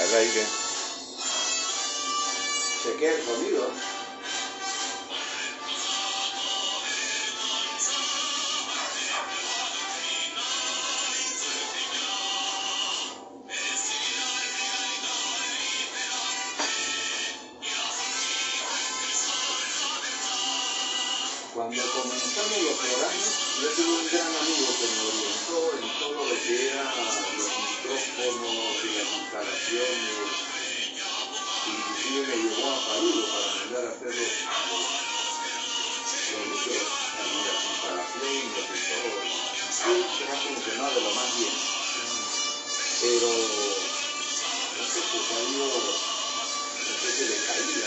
al aire. Se queda el sonido. Cuando comenzamos los programas, yo tuve un gran amigo que me orientó en todo lo que era los micrófonos y las instalaciones. Inclusive me llevó a Paruro para mandar a hacer las instalaciones y todo. Siempre ha funcionado lo más bien. Pero no sé si ha habido una especie de caída,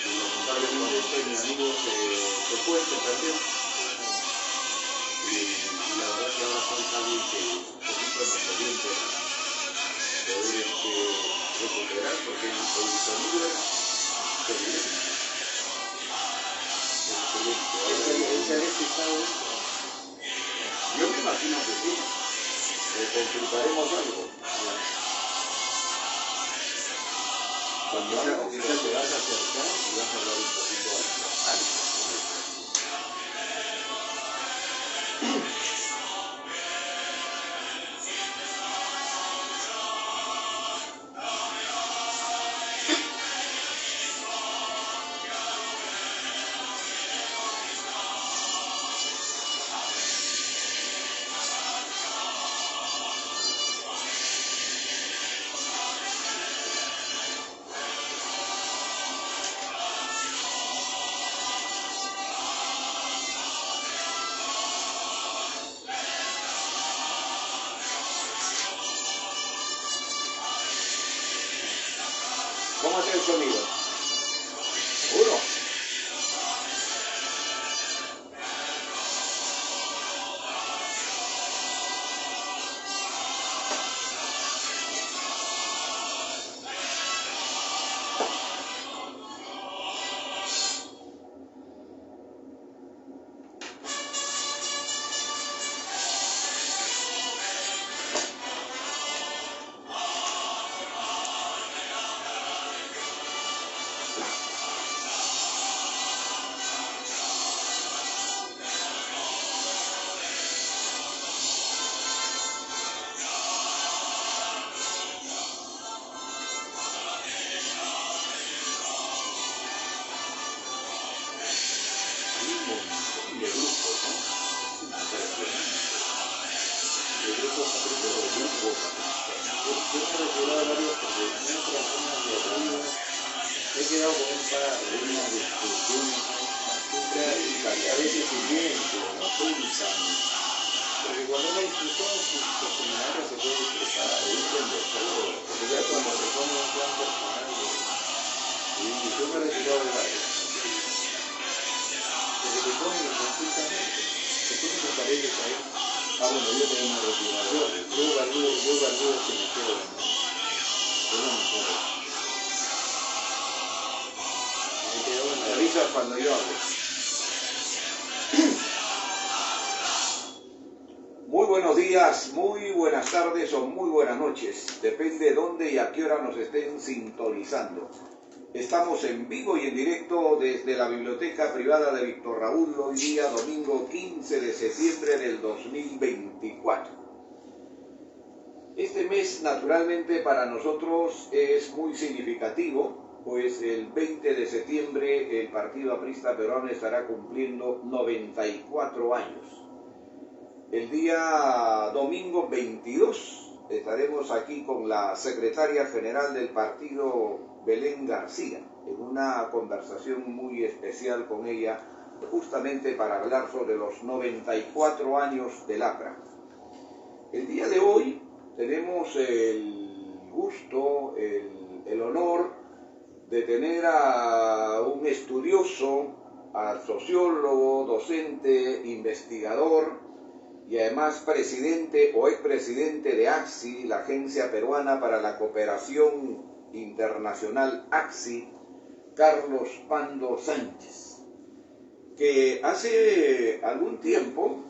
lamentablemente mi amigo se fue, se perdió. Y la verdad que ahora falta alguien que un poquito nos oriente a poder recuperar, porque el sonido es excelente. Yo me imagino que sí. Consultaremos algo. Cuando quizás te vas a acercar y vas a hablar un poquito alto. ¿Cómo es el sonido? Uno. He quedado con un par de unas discusiones y a veces si vienen que no pulsan, porque cuando una discusión se puede expresar, dicen de todo, porque ya cuando se pone un plan personal, yo me he retirado de varios, desde que ponen la consulta después me parece que ahí, bueno, yo tengo una retiración, yo valúo que me quedo en me avisas cuando yo hable. Muy buenos días, muy buenas tardes o muy buenas noches. Depende de dónde y a qué hora nos estén sintonizando. Estamos en vivo y en directo desde la Biblioteca Privada de Víctor Raúl, hoy día domingo 15 de septiembre del 2024. Este mes naturalmente para nosotros es muy significativo, pues el 20 de septiembre el Partido Aprista Peruano estará cumpliendo 94 años. El día domingo 22 estaremos aquí con la secretaria general del partido, Belén García, en una conversación muy especial con ella, justamente para hablar sobre los 94 años del APRA. El día de hoy tenemos el gusto, el honor de tener a un estudioso, al sociólogo, docente, investigador y además presidente o expresidente de ACSI, la Agencia Peruana para la Cooperación Internacional ACSI, Carlos Pando Sánchez, que hace algún tiempo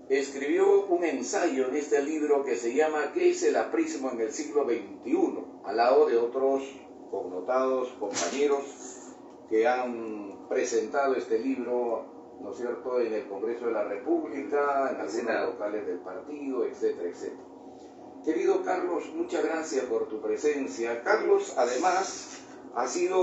escribió un ensayo en este libro que se llama ¿Qué es el aprismo en el siglo XXI? Al lado de otros connotados compañeros que han presentado este libro, ¿no es cierto?, en el Congreso de la República, en algunos locales del partido, etcétera, etcétera. Querido Carlos, muchas gracias por tu presencia. Carlos, además, ha sido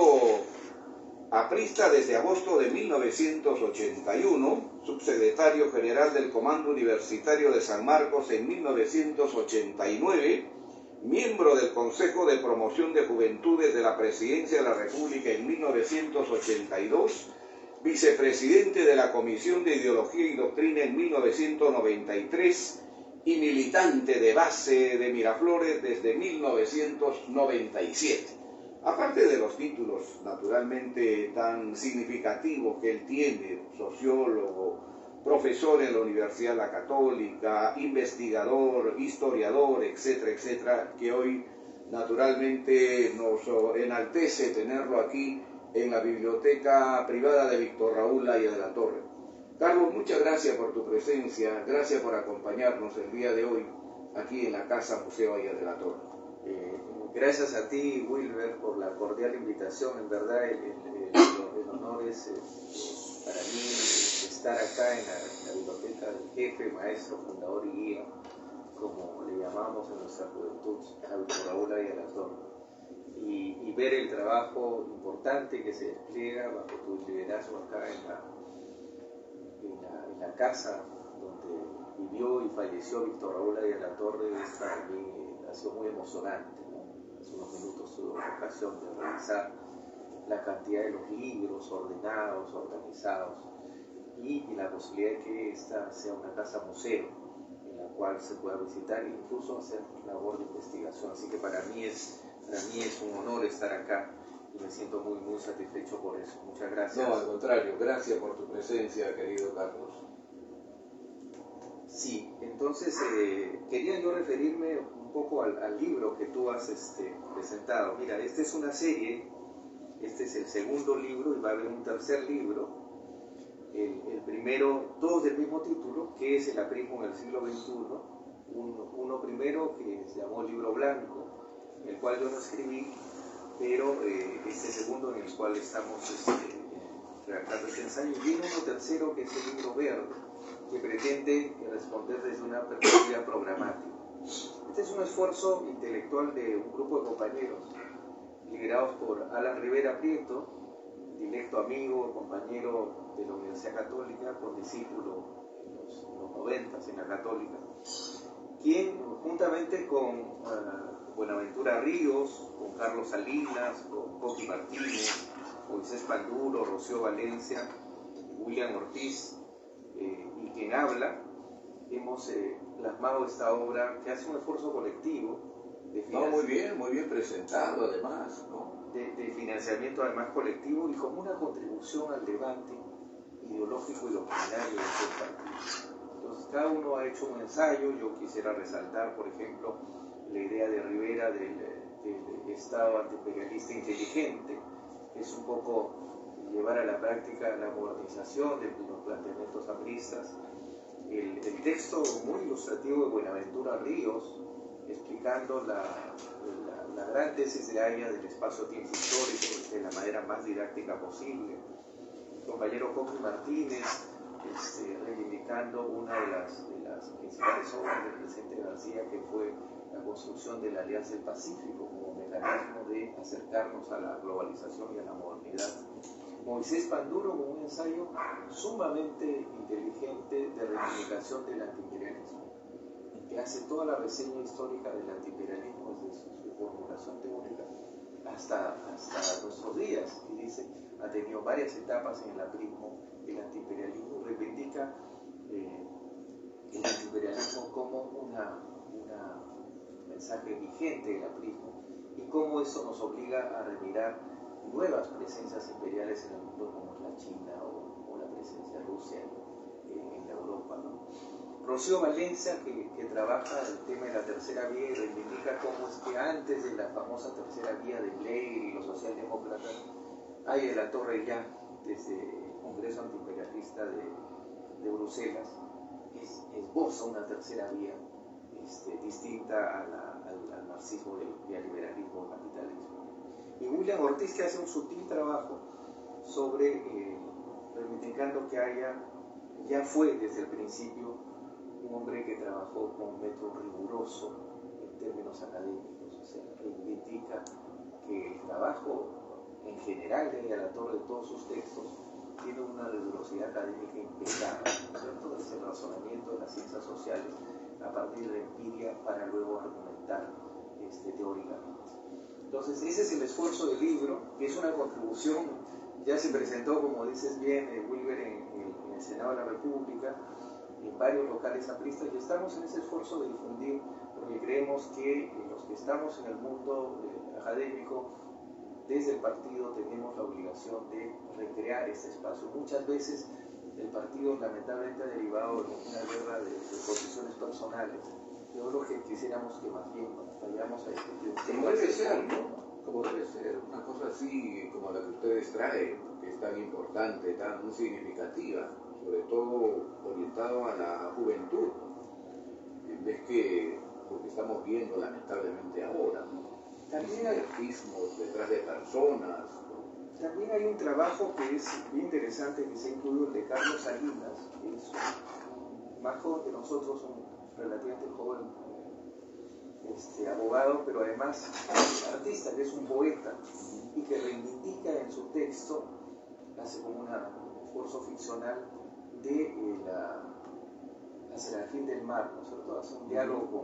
aprista desde agosto de 1981, subsecretario general del Comando Universitario de San Marcos en 1989, miembro del Consejo de Promoción de Juventudes de la Presidencia de la República en 1982, vicepresidente de la Comisión de Ideología y Doctrina en 1993 y militante de base de Miraflores desde 1997. Aparte de los títulos naturalmente tan significativos que él tiene, sociólogo, profesor en la Universidad La Católica, investigador, historiador, etcétera, etcétera, que hoy naturalmente nos enaltece tenerlo aquí en la biblioteca privada de Víctor Raúl Laya de la Torre. Carlos, muchas gracias por tu presencia, gracias por acompañarnos el día de hoy aquí en la Casa Museo Laya de la Torre. Gracias a ti, Wilber, por la cordial invitación. En verdad, el honor es para mí estar acá en la biblioteca del jefe, maestro, fundador y guía, como le llamamos en nuestra juventud, a Víctor Raúl Laya de la Torre, y ver el trabajo importante que se despliega bajo tu liderazgo acá en la casa donde vivió y falleció Víctor Raúl Laya de la Torre. Para mí ha sido muy emocionante, ¿no? Hace unos minutos tuve ocasión de revisar la cantidad de los libros ordenados, organizados, y la posibilidad de que esta sea una casa museo en la cual se pueda visitar e incluso hacer labor de investigación. Así que para mí es un honor estar acá y me siento muy, muy satisfecho por eso. Muchas gracias. No, al contrario, gracias por tu presencia, querido Carlos. Sí, entonces quería yo referirme un poco al libro que tú has presentado. Mira, esta es una serie, este es el segundo libro y va a haber un tercer libro. El primero, todos del mismo título, que es el aprismo en el siglo XXI. Uno primero que se llamó Libro Blanco, el cual yo no escribí, pero este segundo en el cual estamos redactando este ensayo. Y viene uno tercero que es el Libro Verde, que pretende responder desde una perspectiva programática. Este es un esfuerzo intelectual de un grupo de compañeros liderados por Alan Rivera Prieto, directo amigo, compañero de la Universidad Católica, condiscípulo en los 90 en la Católica, quien juntamente con Buenaventura Ríos, con Carlos Salinas, con Coqui Martínez, Moisés Panduro, Rocío Valencia, William Ortiz, y quien habla, hemos plasmado esta obra que hace un esfuerzo colectivo de financiamiento. Muy bien presentado además, ¿no? De financiamiento además colectivo y como una contribución al debate ideológico y doctrinario de este partido. Entonces cada uno ha hecho un ensayo. Yo quisiera resaltar, por ejemplo, la idea de Rivera del Estado antiimperialista inteligente, que es un poco llevar a la práctica la modernización de los planteamientos apristas. El texto muy ilustrativo de Buenaventura Ríos, explicando la gran tesis de Haya del espacio-tiempo histórico de la manera más didáctica posible. El compañero Coqui Martínez reivindicando una de las principales obras del presidente García, que fue la construcción de la Alianza del Pacífico como mecanismo de acercarnos a la globalización y a la modernidad. Moisés Panduro con un ensayo sumamente inteligente de reivindicación del antiimperialismo, que hace toda la reseña histórica del antiimperialismo desde su formulación teórica hasta nuestros días, y dice, ha tenido varias etapas en el aprismo, el antiimperialismo, y reivindica el antiimperialismo como un mensaje vigente del aprismo, y cómo eso nos obliga a remirar nuevas presencias imperiales en el mundo, como es la China o la presencia de Rusia en la Europa, ¿no? Rocío Valencia, que trabaja el tema de la tercera vía y reivindica cómo es que antes de la famosa tercera vía de Blair y los socialdemócratas, Laya de la Torre ya, desde el Congreso Antiimperialista de Bruselas, esboza una tercera vía distinta al marxismo y al liberalismo capitalismo. Y William Ortiz, que hace un sutil trabajo sobre reivindicando que ya fue desde el principio un hombre que trabajó con un método riguroso en términos académicos, o sea, reivindica que el trabajo en general de Alatorre, de todos sus textos, tiene una rigurosidad académica impecable, ¿cierto? Es el razonamiento de las ciencias sociales a partir de la empiria para luego argumentar teóricamente. Entonces, ese es el esfuerzo del libro, que es una contribución, ya se presentó, como dices bien, Wilber, en el Senado de la República, en varios locales apristas, y estamos en ese esfuerzo de difundir, porque creemos que los que estamos en el mundo académico, desde el partido tenemos la obligación de recrear este espacio. Muchas veces el partido lamentablemente ha derivado en una guerra de posiciones personales. Yo creo que quisiéramos que más bien vayamos a discutir. Como debe ser, ¿no? Como debe ser, una cosa así como la que ustedes traen, que es tan importante, tan significativa, sobre todo orientado a la juventud, en vez que lo que estamos viendo lamentablemente ahora, ¿no? También hay artismos detrás de personas. También hay un trabajo que es bien interesante, que se ha incluido, el de Carlos Salinas, que es más joven que nosotros, un relativamente joven abogado, pero además artista, que es un poeta, y que reivindica en su texto, hace como un esfuerzo ficcional de la Serafín del Mar, ¿no es cierto? Hace un diálogo con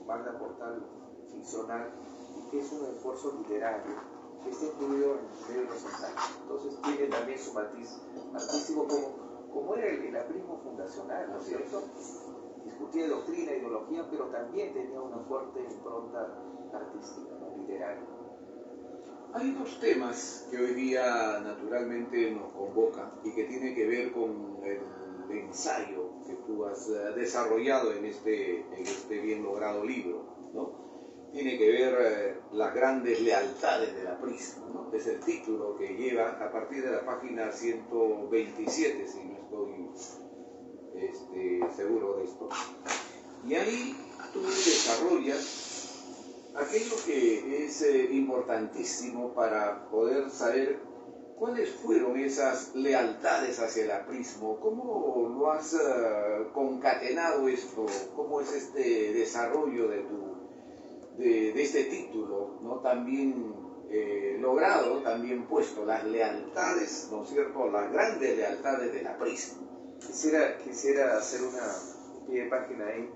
Magda Portal ficcional, que es un esfuerzo literario que está incluido en medio de los ensayos. Entonces tiene también su matiz artístico, como era el aprismo fundacional, ¿no es cierto? Discutía doctrina, ideología, pero también tenía una fuerte impronta artística, ¿no? Literaria. Hay dos temas que hoy día naturalmente nos convocan y que tienen que ver con el ensayo que tú has desarrollado en este bien logrado libro, ¿no? Tiene que ver las grandes lealtades del aprismo, ¿no? Es el título que lleva a partir de la página 127, si no estoy seguro de esto. Y ahí tú desarrollas aquello que es importantísimo para poder saber cuáles fueron esas lealtades hacia el aprismo, cómo lo has concatenado esto, cómo es este desarrollo de este título, ¿no? También logrado, también puesto, las lealtades, ¿no es cierto?, las grandes lealtades del aprismo. Quisiera hacer un pie de página ahí,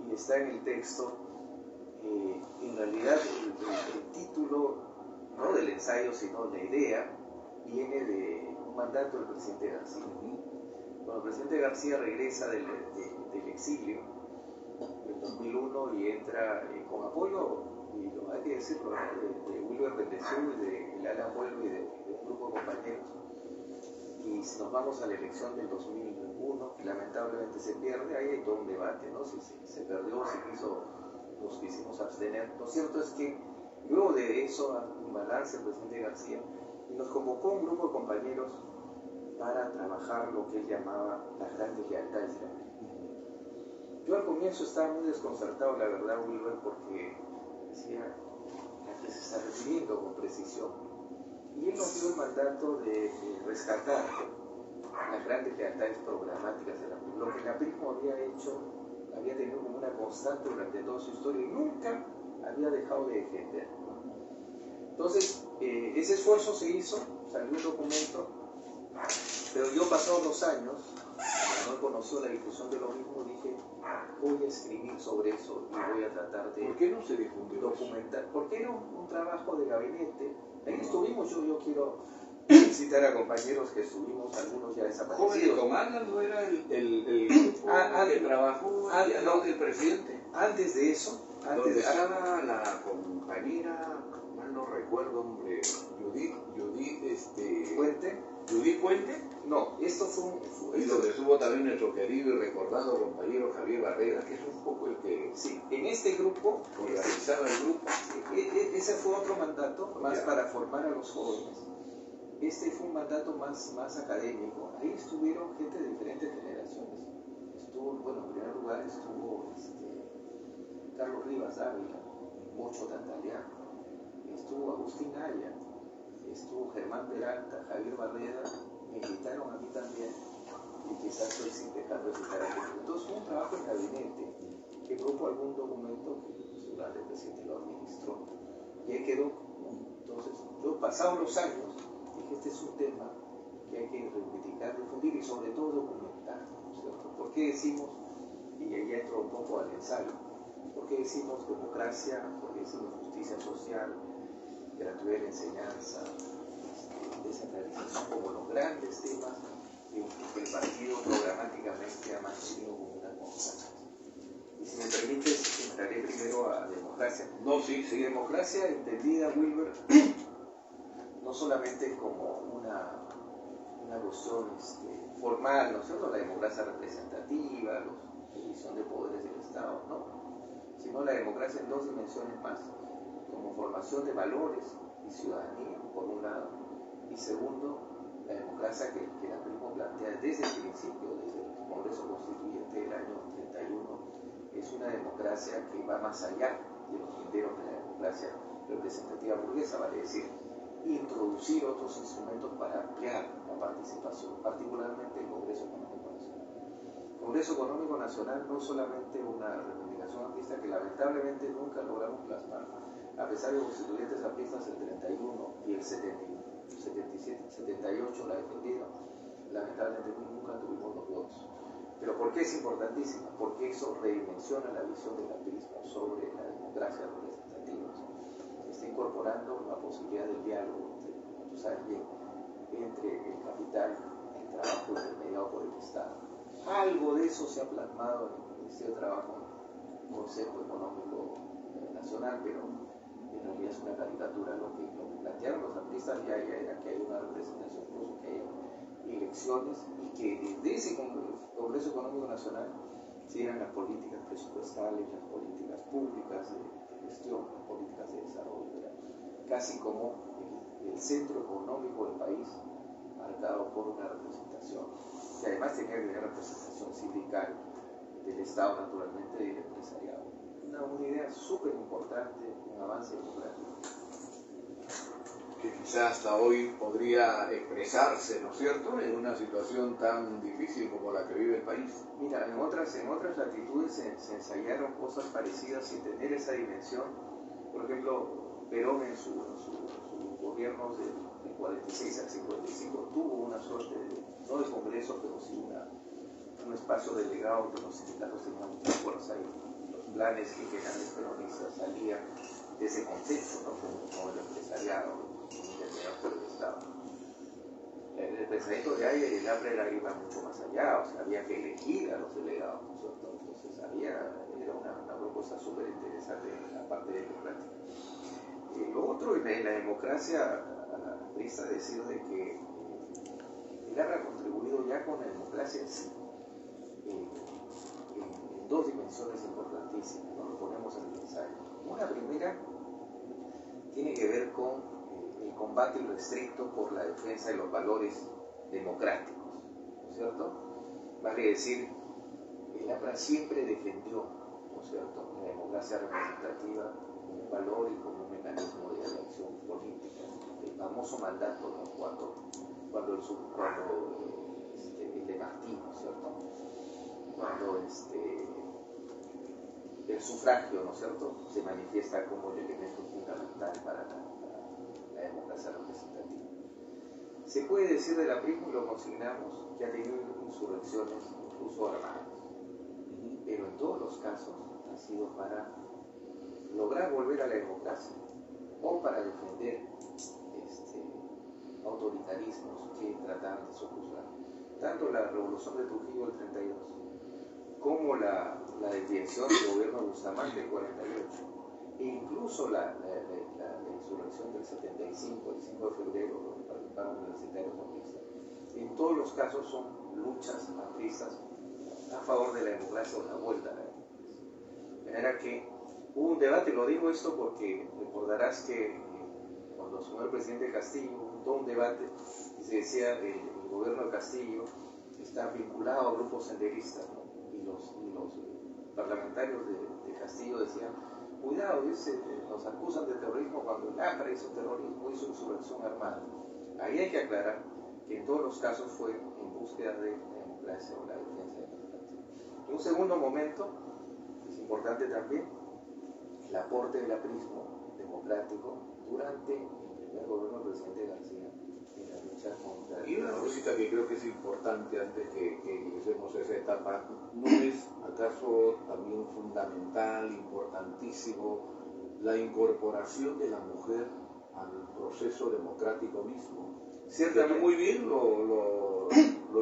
y está en el texto. En realidad el título, no del ensayo, sino la idea, viene de un mandato del presidente García. Cuando el presidente García regresa del exilio en 2001 y entra con apoyo, y lo hay que decirlo, ¿no? de Wilber Bendezú y de Alan Vuelo y de un grupo de compañeros. Y nos vamos a la elección del 2001, que lamentablemente se pierde. Ahí hay todo un debate, ¿no? Si se perdió, nos quisimos abstener. Lo cierto es que luego de eso, un balance el presidente García, y nos convocó un grupo de compañeros para trabajar lo que él llamaba las grandes lealtades de la vida. Yo al comienzo estaba muy desconcertado, la verdad, Wilber, porque decía a qué se está refiriendo con precisión. Y él nos dio el mandato de rescatar las grandes lealtades programáticas de la PRI, lo que la PRI había tenido como una constante durante toda su historia y nunca había dejado de defender. Entonces, ese esfuerzo se hizo, salió un documento, pero yo pasados 2 años, cuando no conoció la difusión de lo mismo, dije, voy a escribir sobre eso y voy a tratar de... ¿Por qué no se difundió documentar? Porque era un trabajo de gabinete. Ahí estuvimos, yo quiero citar a compañeros que estuvimos, algunos ya desaparecidos. Con Alan no era el grupo que trabajó no, el presidente. Antes de eso, donde estaba la compañera, mal no recuerdo, hombre, Judith Puente. No, esto fue Y donde estuvo también nuestro querido y recordado compañero Javier Barrera, que es un poco el que sí, en este grupo organizaba el grupo. Ese fue otro mandato, más para formar a los jóvenes. Este fue un mandato más académico. Ahí estuvieron gente de diferentes generaciones. Estuvo bueno, en primer lugar estuvo Carlos Rivas Dávila, Mocho Tantaleán, estuvo Agustín Aya, estuvo Germán Peralta, Javier Barreda, me invitaron a mí también, y quizás estoy sin dejar de citar a ellos. Entonces fue un trabajo en gabinete que propuso algún documento que el presidente lo administró, y ahí quedó. Entonces, yo pasados los años, dije, este es un tema que hay que reivindicar, difundir y sobre todo documentar, ¿no es cierto? ¿Por qué decimos, y ahí entro un poco al ensayo, por qué decimos democracia, por qué decimos justicia social, gratuidad de la enseñanza, descentralización como los grandes temas que el partido programáticamente ha mantenido como una constante? Y si me permites, entraré primero a democracia. No, sí. Democracia entendida, Wilber, no solamente como una cuestión formal, ¿no es cierto?, la democracia representativa, la división de poderes del Estado, no, sino la democracia en dos dimensiones más, como formación de valores y ciudadanía, por un lado, y segundo, la democracia que la PRIMO plantea desde el principio, desde el Congreso Constituyente del año 31, es una democracia que va más allá de los linderos de la democracia representativa burguesa, vale decir, introducir otros instrumentos para ampliar la participación, particularmente el Congreso Económico Nacional. El Congreso Económico Nacional no solamente una reivindicación aprista que lamentablemente nunca logramos plasmar, a pesar de los constituyentes apristas el 31 y el 77, 78 la defendieron, lamentablemente nunca tuvimos los votos. Pero ¿por qué es importantísima? Porque eso redimensiona la visión del aprismo sobre la democracia representativa. Está incorporando la posibilidad del diálogo, tú sabes bien, entre el capital, el trabajo intermediado por el Estado. Algo de eso se ha plasmado en el Ministerio de Trabajo, el Consejo Económico Nacional, pero en realidad es una caricatura. Lo que plantearon los apristas ya era que hay una representación, incluso que haya elecciones y que desde ese Congreso Económico Nacional se dieran las políticas presupuestales, las políticas públicas de gestión, las políticas de desarrollo. Era casi como el centro económico del país marcado por una representación, que además tenía que tener representación sindical del Estado, naturalmente, y del empresariado. Una idea súper importante, un avance democrático. Que quizás hasta hoy podría expresarse, ¿no es cierto?, en una situación tan difícil como la que vive el país. Mira, en otras latitudes se ensayaron cosas parecidas sin tener esa dimensión. Por ejemplo, Perón en su gobierno de 46 al 55 tuvo una suerte no de congreso, pero sí un espacio delegado que los sindicatos tenían mucha fuerza y los planes quinquenales peronistas salían de ese contexto, ¿no?, como el empresariado, por el Estado. El pensamiento de Ayer y el hambre iba mucho más allá, o sea, había que elegir a los delegados, ¿no es cierto? Entonces era una propuesta súper interesante en la parte democrática. Lo otro, en la democracia, aprista decir de que el ABRA ha contribuido ya con la democracia en sí, en dos dimensiones importantísimas, ¿no? Lo ponemos en el ensayo. Una primera tiene que ver con el combate irrestricto por la defensa de los valores democráticos, ¿no es cierto? Vale decir, el APRA siempre defendió, ¿no es cierto?, la democracia representativa como un valor y como un mecanismo de elección política. El famoso mandato, ¿no?, cuando el de Martín, ¿no es cierto?, cuando el sufragio, ¿no es cierto?, se manifiesta como el elemento fundamental para la democracia representativa. Se puede decir del aprismo, y lo consignamos, que ha tenido insurrecciones incluso armadas, pero en todos los casos ha sido para lograr volver a la democracia o para defender autoritarismos que trataban de sojuzgar. Tanto la revolución de Trujillo del 32 como la desviación del gobierno de Bustamante del 48 e incluso la insurrección del 75, el 5 de febrero, donde participaron universitarios apristas. En todos los casos son luchas apristas a favor de la democracia o la vuelta a la democracia. De manera que hubo un debate, lo digo esto porque recordarás que cuando asumió el presidente Castillo hubo todo un debate y se decía el gobierno de Castillo está vinculado a grupos senderistas, ¿no?, los parlamentarios de Castillo decían, cuidado, nos acusan de terrorismo cuando el APRA hizo terrorismo, hizo insurrección armada. Ahí hay que aclarar que en todos los casos fue en búsqueda de democracia o la defensa de la democracia. En un segundo momento, es importante también el aporte del aprismo democrático durante el primer gobierno del presidente García en la lucha contra el Y una cosita que creo que es importante antes que ingresemos a esa etapa, ¿no es acaso también fundamental, importantísimo, la incorporación de la mujer al proceso democrático mismo? Ciertamente. Muy bien lo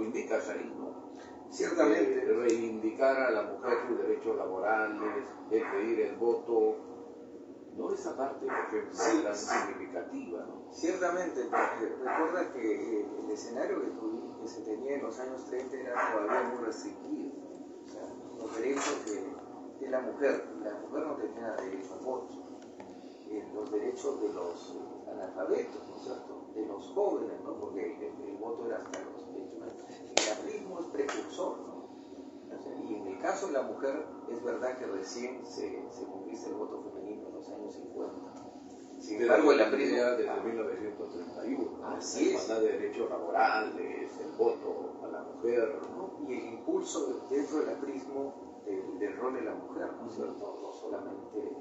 indicas ahí, ¿no? Ciertamente. Reivindicar a la mujer sus derechos laborales, el pedir el voto, no esa parte, por ejemplo, sí, tan significativa, ¿no? Ciertamente, porque recuerda que el escenario que se tenía en los años 30 era todavía muy restringido. O sea, los derechos de la mujer no tenía derecho al voto. Los derechos de los analfabetos, ¿no es cierto? De los jóvenes, ¿no? Porque el voto era hasta los 18 años. El aprismo es precursor, ¿no? O sea, y en el caso de la mujer, es verdad que recién se conquista el voto femenino en los años 50. Sin embargo, el aprismo... Desde 1931, ¿no? Así es. De derechos laborales, el voto a la mujer, ¿no? Y el impulso dentro del aprismo del rol de la mujer, ¿no es cierto? No solamente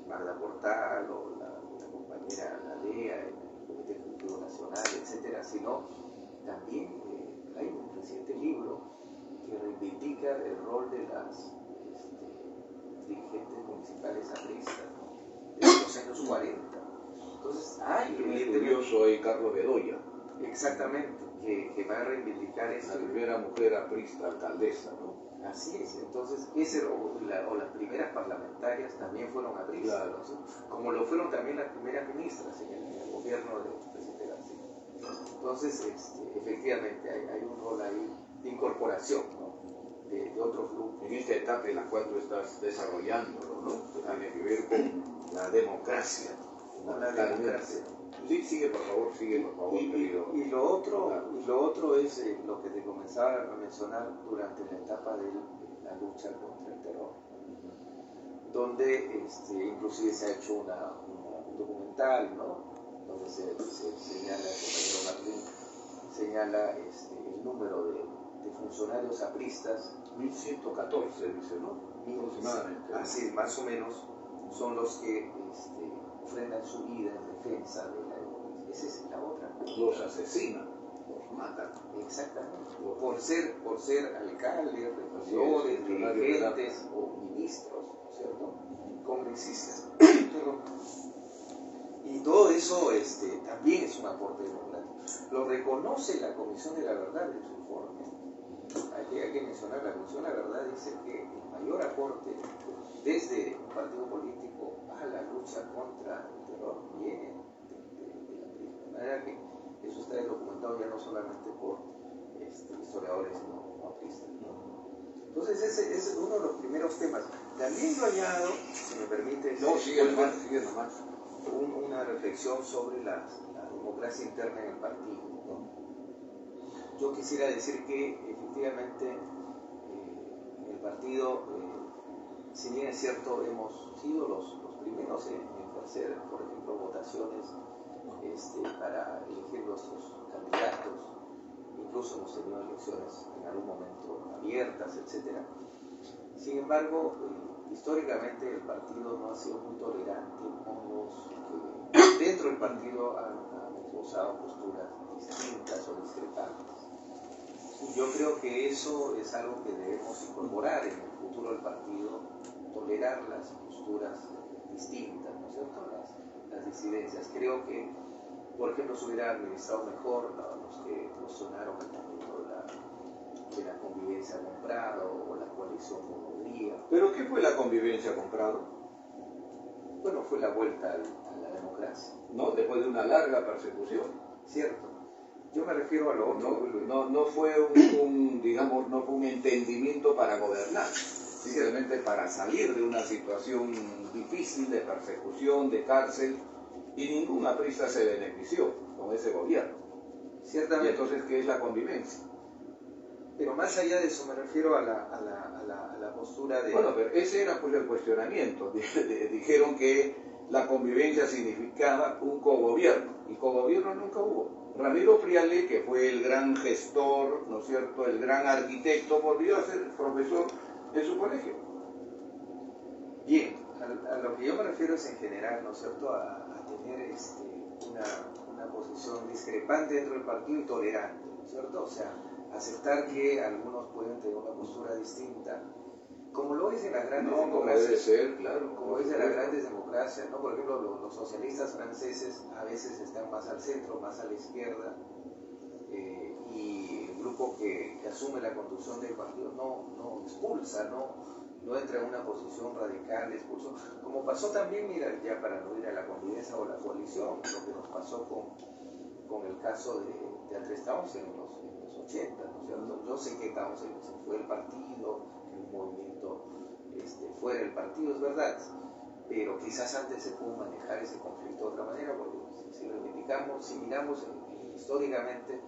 Magda Portal o la compañera Ladea en el Comité Ejecutivo Nacional, etcétera, sino también hay un reciente libro que reivindica el rol de las dirigentes municipales apristas, ¿no? Desde los años 40. Entonces, hay un curioso ahí, Carlos Bedoya. Exactamente, que va a reivindicar esto. La primera mujer aprista, alcaldesa, ¿no? Así es, entonces, o las primeras parlamentarias también fueron apristas, claro, ¿no? Como lo fueron también las primeras ministras en el gobierno del presidente García. Entonces, efectivamente, hay un rol ahí de incorporación, ¿no? de otros grupos. En esta etapa en la cual tú estás desarrollándolo, ¿no? Que tiene que ver con la democracia. Con la democracia. Sí, sigue por favor, querido. Y lo otro es lo que te comenzaba a mencionar durante la etapa de la lucha contra el terror, donde inclusive se ha hecho un documental, ¿no? Donde se señala, el compañero Martín señala el número de funcionarios apristas. 1114 dice, ¿no? Aproximadamente. Así, más o menos, son los que ofrendan su vida en defensa de la democracia. Esa es la otra. Los asesinan, los matan. Exactamente. Por ser alcaldes, regidores, dirigentes o ministros, ¿cierto? Congresistas. Y todo eso también es un aporte democrático. Lo reconoce la Comisión de la Verdad en su informe. Hay que mencionar, la Comisión de la Verdad dice que el mayor aporte desde un partido político a la lucha contra el terror viene de la PRI. De manera que eso está documentado ya no solamente por historiadores, sino apristas, ¿no? Entonces ese es uno de los primeros temas. También lo añado, si me permite, sigue nomás. Una reflexión sobre la democracia interna en el partido, ¿no? Yo quisiera decir que efectivamente en el partido, si bien es cierto, hemos sido los primeros en ejercer, por ejemplo, votaciones para elegir nuestros candidatos, incluso hemos tenido elecciones en algún momento abiertas, etc. Sin embargo, históricamente el partido no ha sido muy tolerante con los que dentro del partido han esbozado posturas distintas o discrepantes. Y yo creo que eso es algo que debemos incorporar en el futuro del partido, tolerar las posturas distintas, ¿no es cierto? Las disidencias. Creo que, por ejemplo, se hubiera administrado mejor los que cuestionaron el momento de la convivencia comprada o la coalición monodría. ¿Pero qué fue la convivencia comprado? Bueno, fue la vuelta a la democracia. ¿No? Después de una larga persecución. Cierto. Yo me refiero a lo otro. No fue digamos, no fue un entendimiento para gobernar, simplemente para salir de una situación difícil de persecución, de cárcel, y ningún aprista se benefició con ese gobierno. Ciertamente. Y entonces, ¿qué es la convivencia? Pero más allá de eso me refiero a la postura de... Bueno, pero ese era pues el cuestionamiento. Dijeron que la convivencia significaba un cogobierno, y cogobierno nunca hubo. Ramiro Friale, que fue el gran gestor, ¿no es cierto?, el gran arquitecto, volvió a ser profesor en su colegio. Bien, a lo que yo me refiero es en general, ¿no es cierto?, a tener una posición discrepante dentro del partido y tolerante, ¿no es cierto? O sea, aceptar que algunos pueden tener una postura distinta, como lo es en las grandes democracias. Debe ser, claro. Como es en las grandes democracias, ¿no? Por ejemplo, los socialistas franceses a veces están más al centro, más a la izquierda, y el grupo que asume la conducción del partido no expulsa, no entra en una posición radical de expulsión, como pasó también, mira, ya para no ir a la convivencia o la coalición, lo que nos pasó con el caso de Andrés Townsend en los 80, ¿no es cierto? Yo sé que Townsend se fue del partido, que un movimiento fuera del partido, es verdad, pero quizás antes se pudo manejar ese conflicto de otra manera, porque si miramos históricamente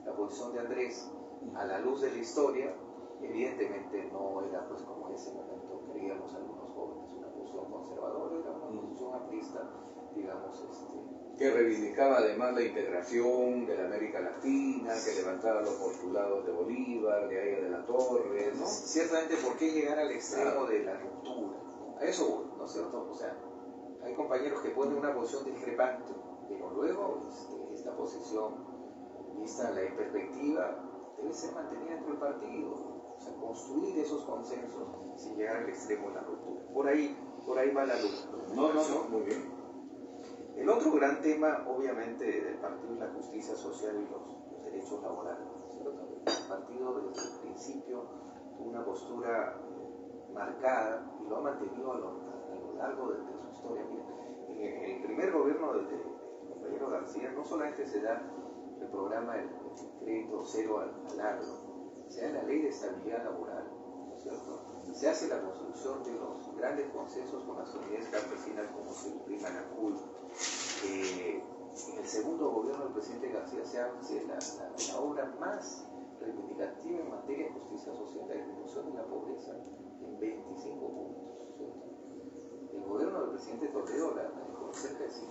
la posición de Andrés a la luz de la historia, evidentemente no era, pues, como en ese momento creíamos algunos jóvenes, una posición conservadora, era una posición aprista, digamos, que reivindicaba además la integración de la América Latina, que levantaba los postulados de Bolívar, de Aya de la Torre, ¿no? Ciertamente, ¿por qué llegar al extremo de la ruptura? A eso voy, ¿no es cierto? O sea, hay compañeros que ponen una posición discrepante, pero luego esta posición, vista la perspectiva, debe ser mantenida dentro del partido. O sea, construir esos consensos sin llegar al extremo de la ruptura. Por ahí va la lucha. No, muy bien. El otro gran tema, obviamente, del partido es la justicia social y los derechos laborales, ¿cierto? El partido desde el principio tuvo una postura marcada y lo ha mantenido a lo largo de su historia. Mira, en el primer gobierno del compañero García no solamente se da el programa del crédito cero al agro, se da la ley de estabilidad laboral, ¿no es cierto? Se hace la construcción de los grandes consensos con las unidades campesinas como se imprima en Acuy. En el segundo gobierno del presidente García se hace la obra más reivindicativa en materia de justicia social, la disminución de la pobreza en 25 puntos, ¿cierto? El gobierno del presidente Toledo la dejó cerca del 50%,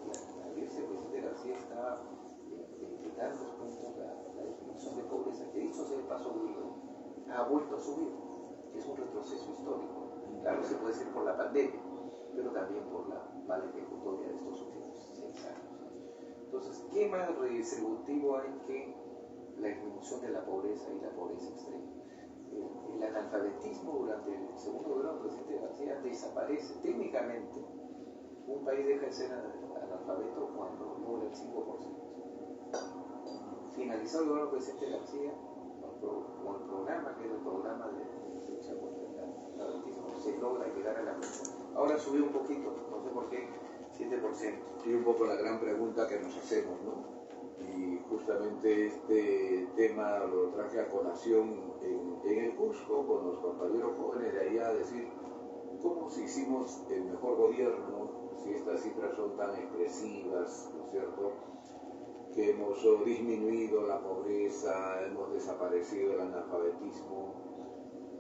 y al irse el presidente García está en tantos puntos la disminución de pobreza, que dicho sea de paso, ha vuelto a subir, que es un retroceso histórico. Claro, se puede decir por la pandemia, pero también por la mala ejecutoria de estos últimos 6 años. Entonces, ¿qué más redistributivo hay que la disminución de la pobreza y la pobreza extrema? El analfabetismo durante el segundo gobierno del presidente García desaparece. Técnicamente, un país deja de ser analfabeto cuando logra el 5%. Finalizado el gobierno del presidente García, con el programa, que es el programa de lucha contra el analfabetismo, se logra llegar a la meta. Ahora subió un poquito, no sé por qué, 7%. Y un poco la gran pregunta que nos hacemos, ¿no? Y justamente este tema lo traje a colación en el Cusco con los compañeros jóvenes de allá, a decir, ¿cómo si hicimos el mejor gobierno, si estas cifras son tan expresivas, ¿no es cierto?, que hemos disminuido la pobreza, hemos desaparecido el analfabetismo?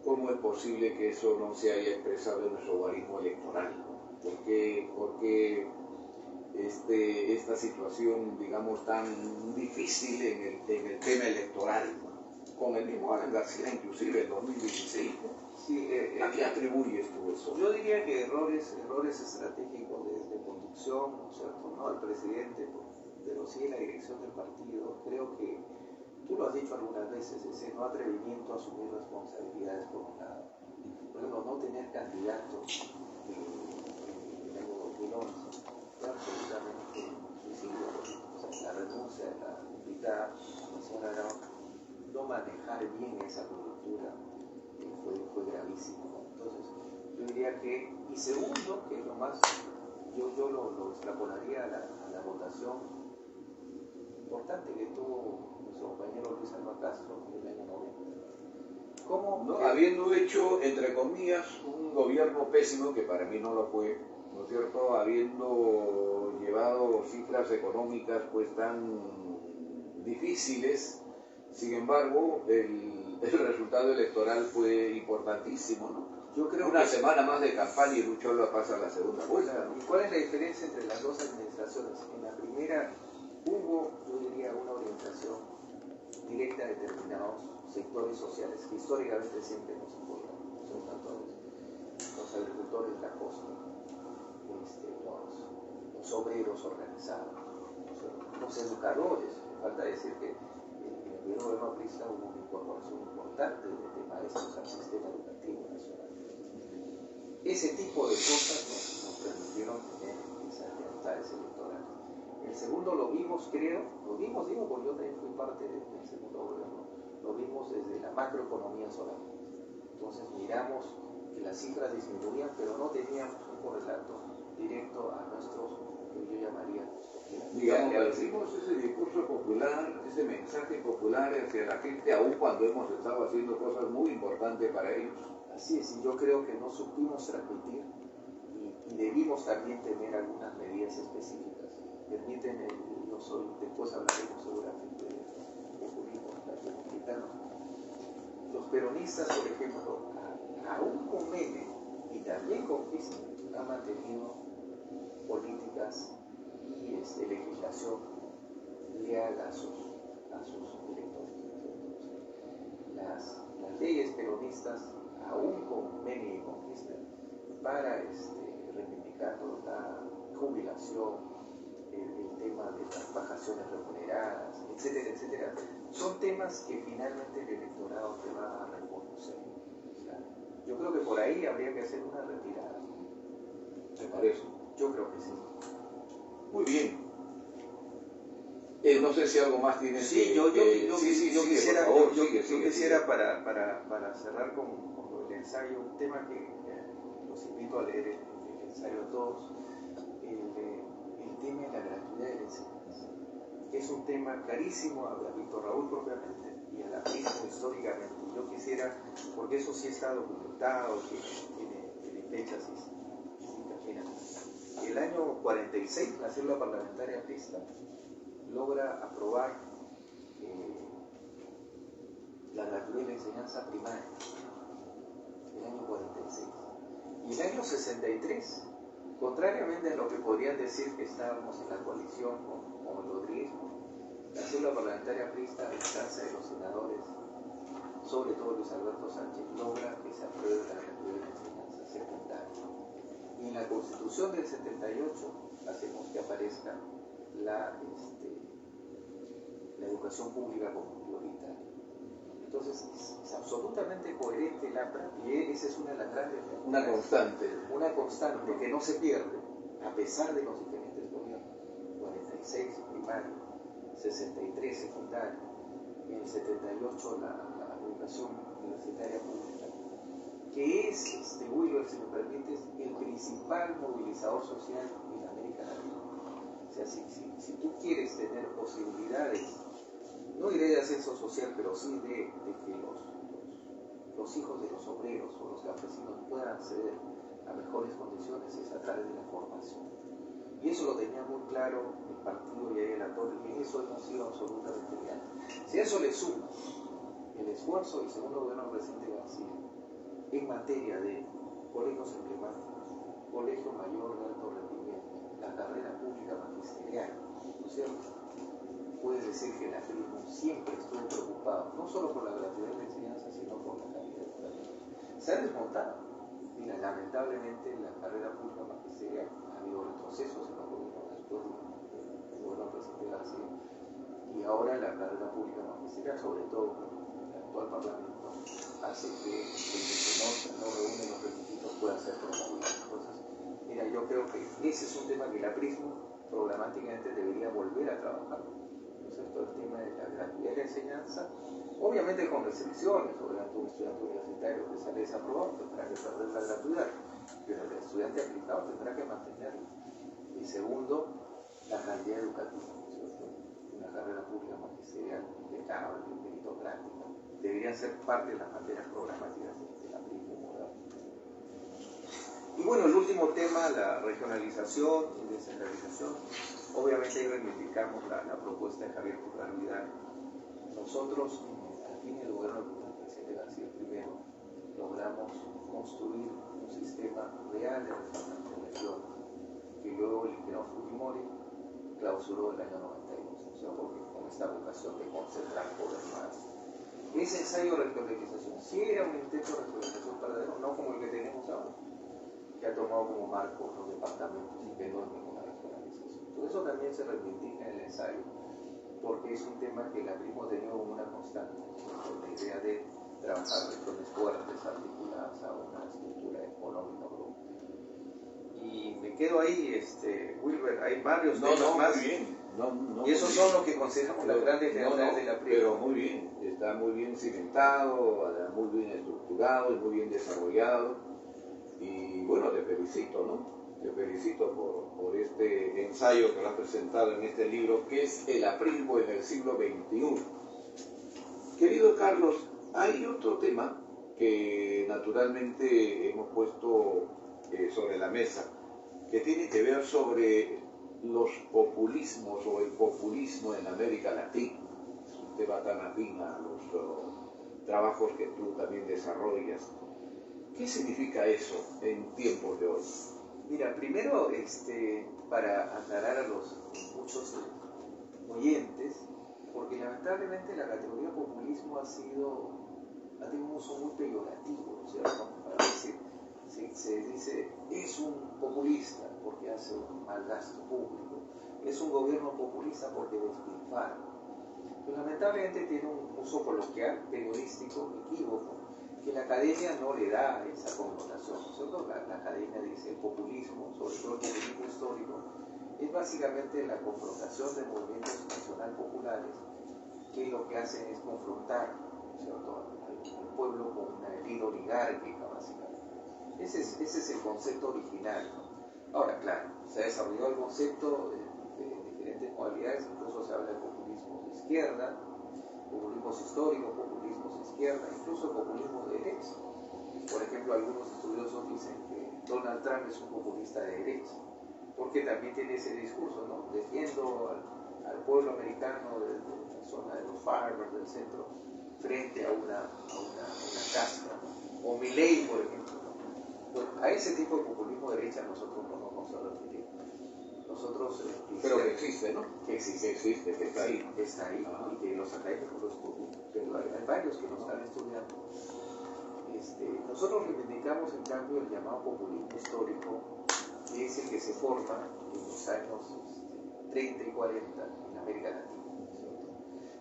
¿Cómo es posible que eso no se haya expresado en nuestro guarismo electoral? ¿Por qué esta situación, digamos, tan difícil en el tema electoral, con el mismo Alan García, inclusive en 2016? Sí, ¿A qué atribuyes tú eso? Yo diría que errores estratégicos de conducción, ¿no es cierto? No el presidente, pero sí la dirección del partido. Creo que tú lo has dicho algunas veces, ese no atrevimiento a asumir responsabilidades por un lado. Por ejemplo, no tener candidatos en el año 2011 fue absolutamente suicidio. O sea, la renuncia de la invitada, la señora Grau, no manejar bien esa coyuntura fue gravísimo. Entonces, yo diría que, y segundo, que es lo más, yo lo extrapolaría a la votación importante que tuvo nuestro compañero Luis Alba Castro en el año 90. ¿Cómo? ¿No? Habiendo hecho, entre comillas, un gobierno pésimo, que para mí no lo fue, ¿no es cierto?, habiendo llevado cifras económicas pues tan difíciles, Sin embargo, el resultado electoral fue importantísimo, ¿no? Yo creo Una que semana más de campaña y Lucholo pasa a la segunda vuelta. ¿Y cuál es la diferencia entre las dos administraciones? En la primera hubo, yo diría, una orientación directa a determinados sectores sociales que históricamente siempre nos importan. Son tanto los agricultores de la costa, los obreros organizados, los educadores. Falta decir que en el gobierno aprista hubo una incorporación importante de maestros al sistema educativo nacional. Ese tipo de cosas nos permitieron tener esas lealtades electorales. El segundo lo vimos, creo, digo, porque yo también fui parte del segundo gobierno, lo vimos desde la macroeconomía solamente. Entonces miramos que las cifras disminuían, pero no teníamos un correlato directo a nuestros, que yo llamaría, digamos, vimos ese discurso popular, ese mensaje popular hacia la gente, aun cuando hemos estado haciendo cosas muy importantes para ellos. Así es, y yo creo que no supimos transmitir y debimos también tener algunas medidas específicas. Permíteme, después hablaremos seguramente de populismo latinoamericano. Los peronistas, por ejemplo, aún con Menem y también con Kirchner, han mantenido políticas y legislación leal a sus electores. Las leyes peronistas, aún con Menem y con Kirchner, para reivindicando la jubilación, el tema de las vacaciones remuneradas, etcétera, etcétera, son temas que finalmente el electorado te va a reconocer. O sea, yo creo que por ahí habría que hacer una retirada. ¿Te parece? Yo creo que sí. Muy bien. No sé si algo más tienes. Sí, yo quisiera, por favor, yo quisiera para cerrar con el ensayo, un tema que los invito a leer el ensayo a todos, el tema de la gratuidad de la enseñanza, que es un tema clarísimo a Víctor Raúl propiamente y a la PRISMO históricamente. Yo quisiera, porque eso sí está documentado, que tiene fechas y termina. El año 46, la célula parlamentaria aprista logra aprobar la gratuidad de la enseñanza primaria, el año 46. Y el año 63, contrariamente a lo que podrían decir que estábamos en la coalición con el rodriguismo, la célula parlamentaria aprista, a instancia de los senadores, sobre todo Luis Alberto Sánchez, logra que se apruebe la gratuidad de la enseñanza secundaria. Y en la Constitución del 78 hacemos que aparezca la educación pública como prioritaria. Entonces es absolutamente coherente la práctica y esa es una de las grandes... Una constante que no se pierde, a pesar de los diferentes gobiernos. 46 primario, 63 secundario, y en el 78 la educación universitaria pública, que es, Wilber, si me permites, el principal movilizador social en América Latina. O sea, si tú quieres tener posibilidades, no diré de ascenso social, pero sí de que los hijos de los obreros o los campesinos puedan acceder a mejores condiciones, es a través de la formación. Y eso lo tenía muy claro el partido y ahí la torre, y en eso hemos sido absolutamente reales. Si a eso le suma el esfuerzo del segundo gobierno del presidente García en materia de colegios emblemáticos, colegio mayor de alto rendimiento, la carrera pública magisterial, ¿no es cierto? Puedes decir que el aprismo siempre estuvo preocupado, no solo por la gratuidad de la enseñanza, sino por la calidad educativa. Se ha desmontado. Mira, lamentablemente en la carrera pública magisterial ha habido retrocesos en los gobiernos después del gobierno del presidente García. Y ahora la carrera pública magisterial, sobre todo el actual Parlamento, hace que el que no reúne los requisitos pueda ser promovido. Entonces, mira, yo creo que ese es un tema que el aprismo programáticamente debería volver a trabajar. ¿No? El tema de la gratuidad de la enseñanza, obviamente con restricciones, obviamente un estudiante universitario que sale desaprobado tendrá que perder la gratuidad, pero el estudiante aplicado tendrá que mantenerla. Y segundo, la calidad educativa, ¿cierto? Una carrera pública magisterial impecable, meritocrática, deberían ser parte de las banderas programáticas de la PRISMO moderno. Y bueno, el último tema, la regionalización y descentralización. Obviamente ahí reivindicamos la propuesta de Javier Vidal nosotros, al fin el gobierno del presidente García I, logramos construir un sistema real de regiones que luego el general Fujimori clausuró el año 92, o sea, porque con esta vocación de concentrar poder más. Ese ensayo de regionalización sí era un intento de regionalización verdadero, no como el que tenemos ahora, que ha tomado como marco los departamentos y que no es ninguna regionalización. Entonces eso también se reivindica en el ensayo, porque es un tema que el aprismo ha tenido como una constante, con la idea de trabajar regiones fuertes, articuladas a una estructura económica global. Y me quedo ahí, Wilber, hay varios temas más. Muy bien. Y esos son los que consideramos las grandes generalidades de la pero muy bien, está muy bien cimentado, muy bien estructurado y muy bien desarrollado. Y bueno, te felicito, ¿no? Te felicito por este ensayo que lo has presentado en este libro, que es El aprismo en el siglo XXI. Querido Carlos, hay otro tema que naturalmente hemos puesto sobre la mesa, que tiene que ver sobre los populismos o el populismo en América Latina. Es un tema tan afín a los trabajos que tú también desarrollas. ¿Qué significa eso en tiempos de hoy? Mira, primero, para aclarar a los muchos oyentes, porque lamentablemente la categoría populismo ha tenido un uso muy peyorativo, ¿cierto? A veces se dice, es un populista porque hace un mal gasto público, es un gobierno populista porque despilfarra. Pero lamentablemente tiene un uso coloquial, periodístico, equívoco, que la academia no le da esa connotación, ¿cierto? La academia dice el populismo, sobre todo el populismo histórico, es básicamente la confrontación de movimientos nacional populares que lo que hacen es confrontar, ¿cierto?, al pueblo con una élite oligárquica, básicamente. Ese es el concepto original, ¿no? Ahora, claro, se ha desarrollado el concepto de diferentes modalidades, incluso se habla de populismo de izquierda, populismos históricos, populismos de izquierda, incluso populismo de derecha. Por ejemplo, algunos estudiosos dicen que Donald Trump es un populista de derecha, porque también tiene ese discurso, ¿no? Defiendo al pueblo americano de la zona de los farmers del centro frente a una casta, ¿no? O Milei, por ejemplo. Bueno, a ese tipo de populismo de derecha nosotros no nos vamos a referir. Nosotros... pero que existe, ¿no? Que existe, que está ahí. Está ahí, y que los académicos lo estudian, pero hay varios que lo están estudiando. Nosotros reivindicamos en cambio el llamado populismo histórico, que es el que se forma en los años 30 y 40 en América Latina, ¿cierto?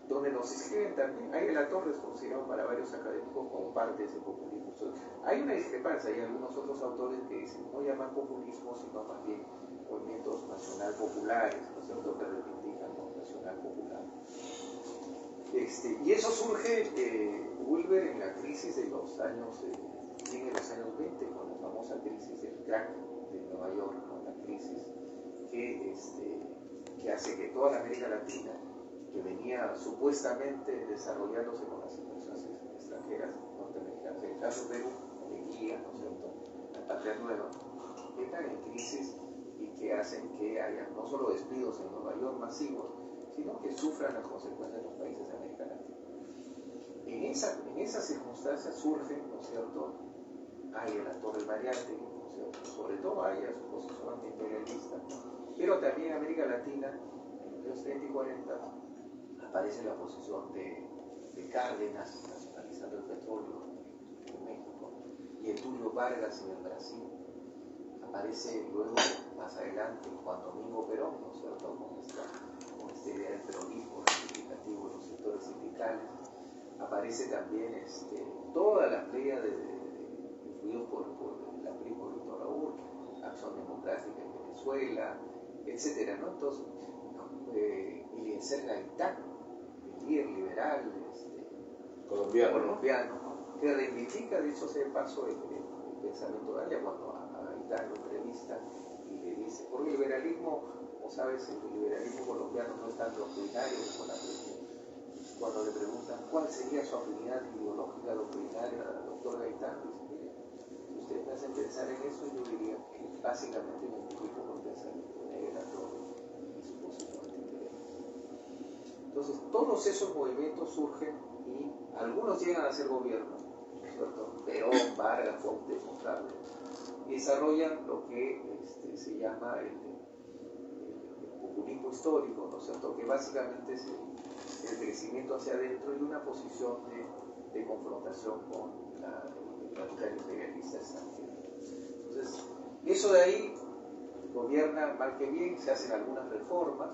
Donde nos escriben también, hay la Torre es considerado para varios académicos como parte de ese populismo histórico. Hay una discrepancia, hay algunos otros autores que dicen no llaman populismo, sino más bien movimientos nacional populares, ¿no es cierto?, que reivindican lo nacional popular. Y eso surge, Wilber, en la crisis de los años, en los años 20, con la famosa crisis del crack de Nueva York, ¿no? La crisis que hace que toda la América Latina, que venía supuestamente desarrollándose con las inversiones extranjeras norteamericanas, en el caso de Perú, Leguía, ¿no es cierto?, la Patria Nueva, entran en crisis y que hacen que haya no solo despidos en Nueva York masivos, sino que sufran las consecuencias de los países de América Latina. En esas circunstancias surgen, ¿no es cierto?, hay el actor del Mariátegui, ¿no es cierto?, sobre todo hay a su posición antiimperialista, pero también en América Latina, en los 30 y 40, aparece la posición de Cárdenas nacionalizando el petróleo en México, y el Tulio Vargas en el Brasil. Aparece luego, más adelante, Juan Domingo Perón, ¿no es cierto?, con esta idea del peronismo reivindigativo de los sectores sindicales. Aparece también toda la playa influidos por el aprismo de Víctor Raúl, Acción Democrática en Venezuela, etcétera, ¿no? Entonces, Eliezer Gaitán, el líder liberal colombiano, que reivindica, dicho sea de paso, el pensamiento de Galia cuando a Gaitán lo entrevista y le dice, porque el liberalismo, como sabes, el liberalismo colombiano no es tan doctrinario como la presión. Cuando le preguntan cuál sería su afinidad ideológica doctrinaria al doctor Gaitán, dice, mire, si ustedes me hacen pensar en eso, yo diría que básicamente me identifico con el pensamiento de la Torre y su posición antiimperialista. Entonces, todos esos movimientos surgen y algunos llegan a ser gobierno, ¿no es cierto? Perón, Vargas, Cuauhtémoc, Carlos, y desarrollan lo que se llama el populismo histórico, ¿no es cierto? Que básicamente es el crecimiento hacia adentro y una posición de confrontación con el capital imperialista extranjero. Entonces, eso de ahí gobierna mal que bien, se hacen algunas reformas,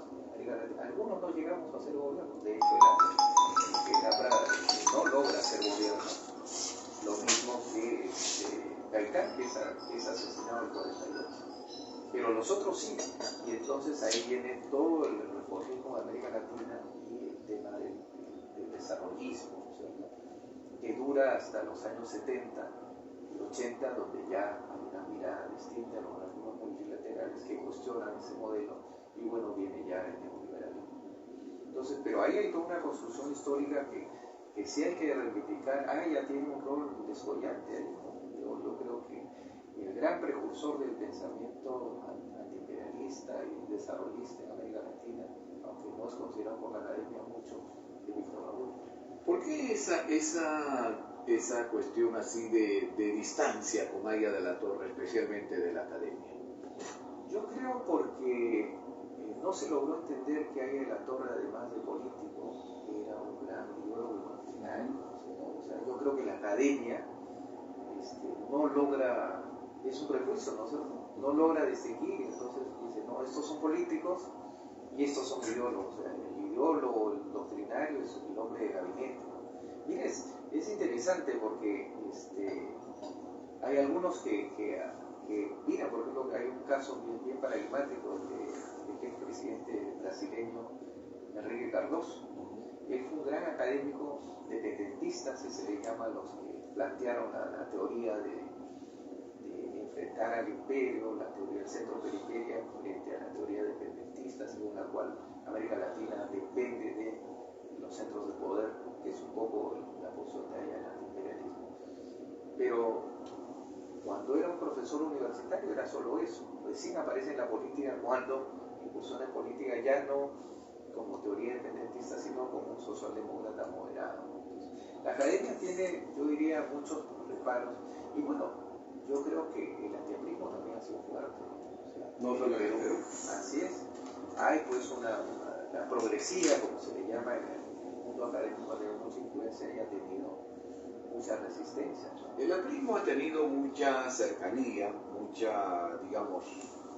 algunos no llegamos a hacer gobierno, de hecho el APRA no logra hacer gobierno, lo mismo que Gaitán, que es asesinado en el 48, pero los otros sí, y entonces ahí viene todo el reformismo de América Latina y el tema del desarrollismo, ¿no es cierto?, que dura hasta los años 70 y 80, donde ya hay una mirada distinta, los organismos multilaterales que cuestionan ese modelo, y bueno, viene ya el neoliberalismo. Entonces, pero ahí hay toda una construcción histórica que sí hay que reivindicar. Ya tiene un rol descollante ahí, ¿no? Yo creo que el gran precursor del pensamiento antiimperialista y desarrollista en América Latina, aunque no es considerado por la academia mucho, es Víctor Raúl. ¿Por qué esa cuestión así de distancia con Aya de la Torre, especialmente de la academia? Yo creo porque no se logró entender que Aya de la Torre, además de político, era un gran ideólogo doctrinario. O sea, yo creo que la academia no logra, es un prejuicio, ¿no es cierto? No logra distinguir, entonces dice, no, estos son políticos y estos son ideólogos. O sea, el ideólogo, el doctrinario es el hombre de gabinete. Mira, es interesante porque hay algunos que mira, por ejemplo, que hay un caso bien paradigmático del expresidente brasileño Henrique Cardoso. Él fue un gran académico dependentista, si se le llama a los que plantearon la teoría de enfrentar al imperio, la teoría del centro-periferia frente a la teoría dependentista, según la cual América Latina depende de los centros de poder, que es un poco la posición de allá del antiimperialismo. Pero cuando era un profesor universitario era solo eso. Recién aparece en la política cuando incursiona en política ya no como teoría independentista, sino como un socialdemócrata moderado. Entonces, la academia tiene, yo diría, muchos reparos. Y bueno, yo creo que el antiaprismo también ha sido fuerte. O sea, no solo en el Perú. Así es. Hay pues la progresía, como se le llama en el mundo académico, de mucha influencia y ha tenido mucha resistencia. El aprismo ha tenido mucha cercanía,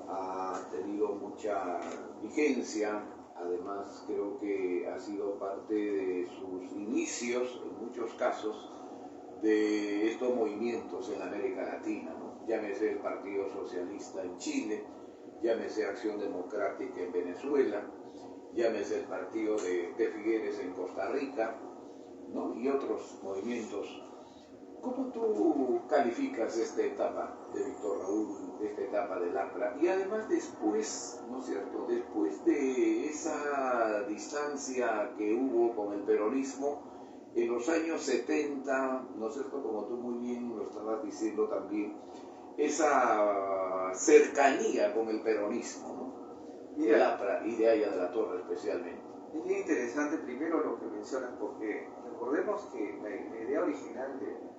ha tenido mucha vigencia. Además, creo que ha sido parte de sus inicios, en muchos casos, de estos movimientos en América Latina, ¿no? Llámese el Partido Socialista en Chile, llámese Acción Democrática en Venezuela, llámese el Partido de Figueres en Costa Rica, ¿no? Y otros movimientos. ¿Cómo tú calificas esta etapa de Víctor Raúl, esta etapa del APRA? Y además después, ¿no es cierto?, después de esa distancia que hubo con el peronismo, en los años 70, ¿no es cierto?, como tú muy bien lo estabas diciendo también, esa cercanía con el peronismo, ¿no? Mira, del APRA y de Aya de la Torre especialmente. Es bien interesante primero lo que mencionas, porque recordemos que la idea original del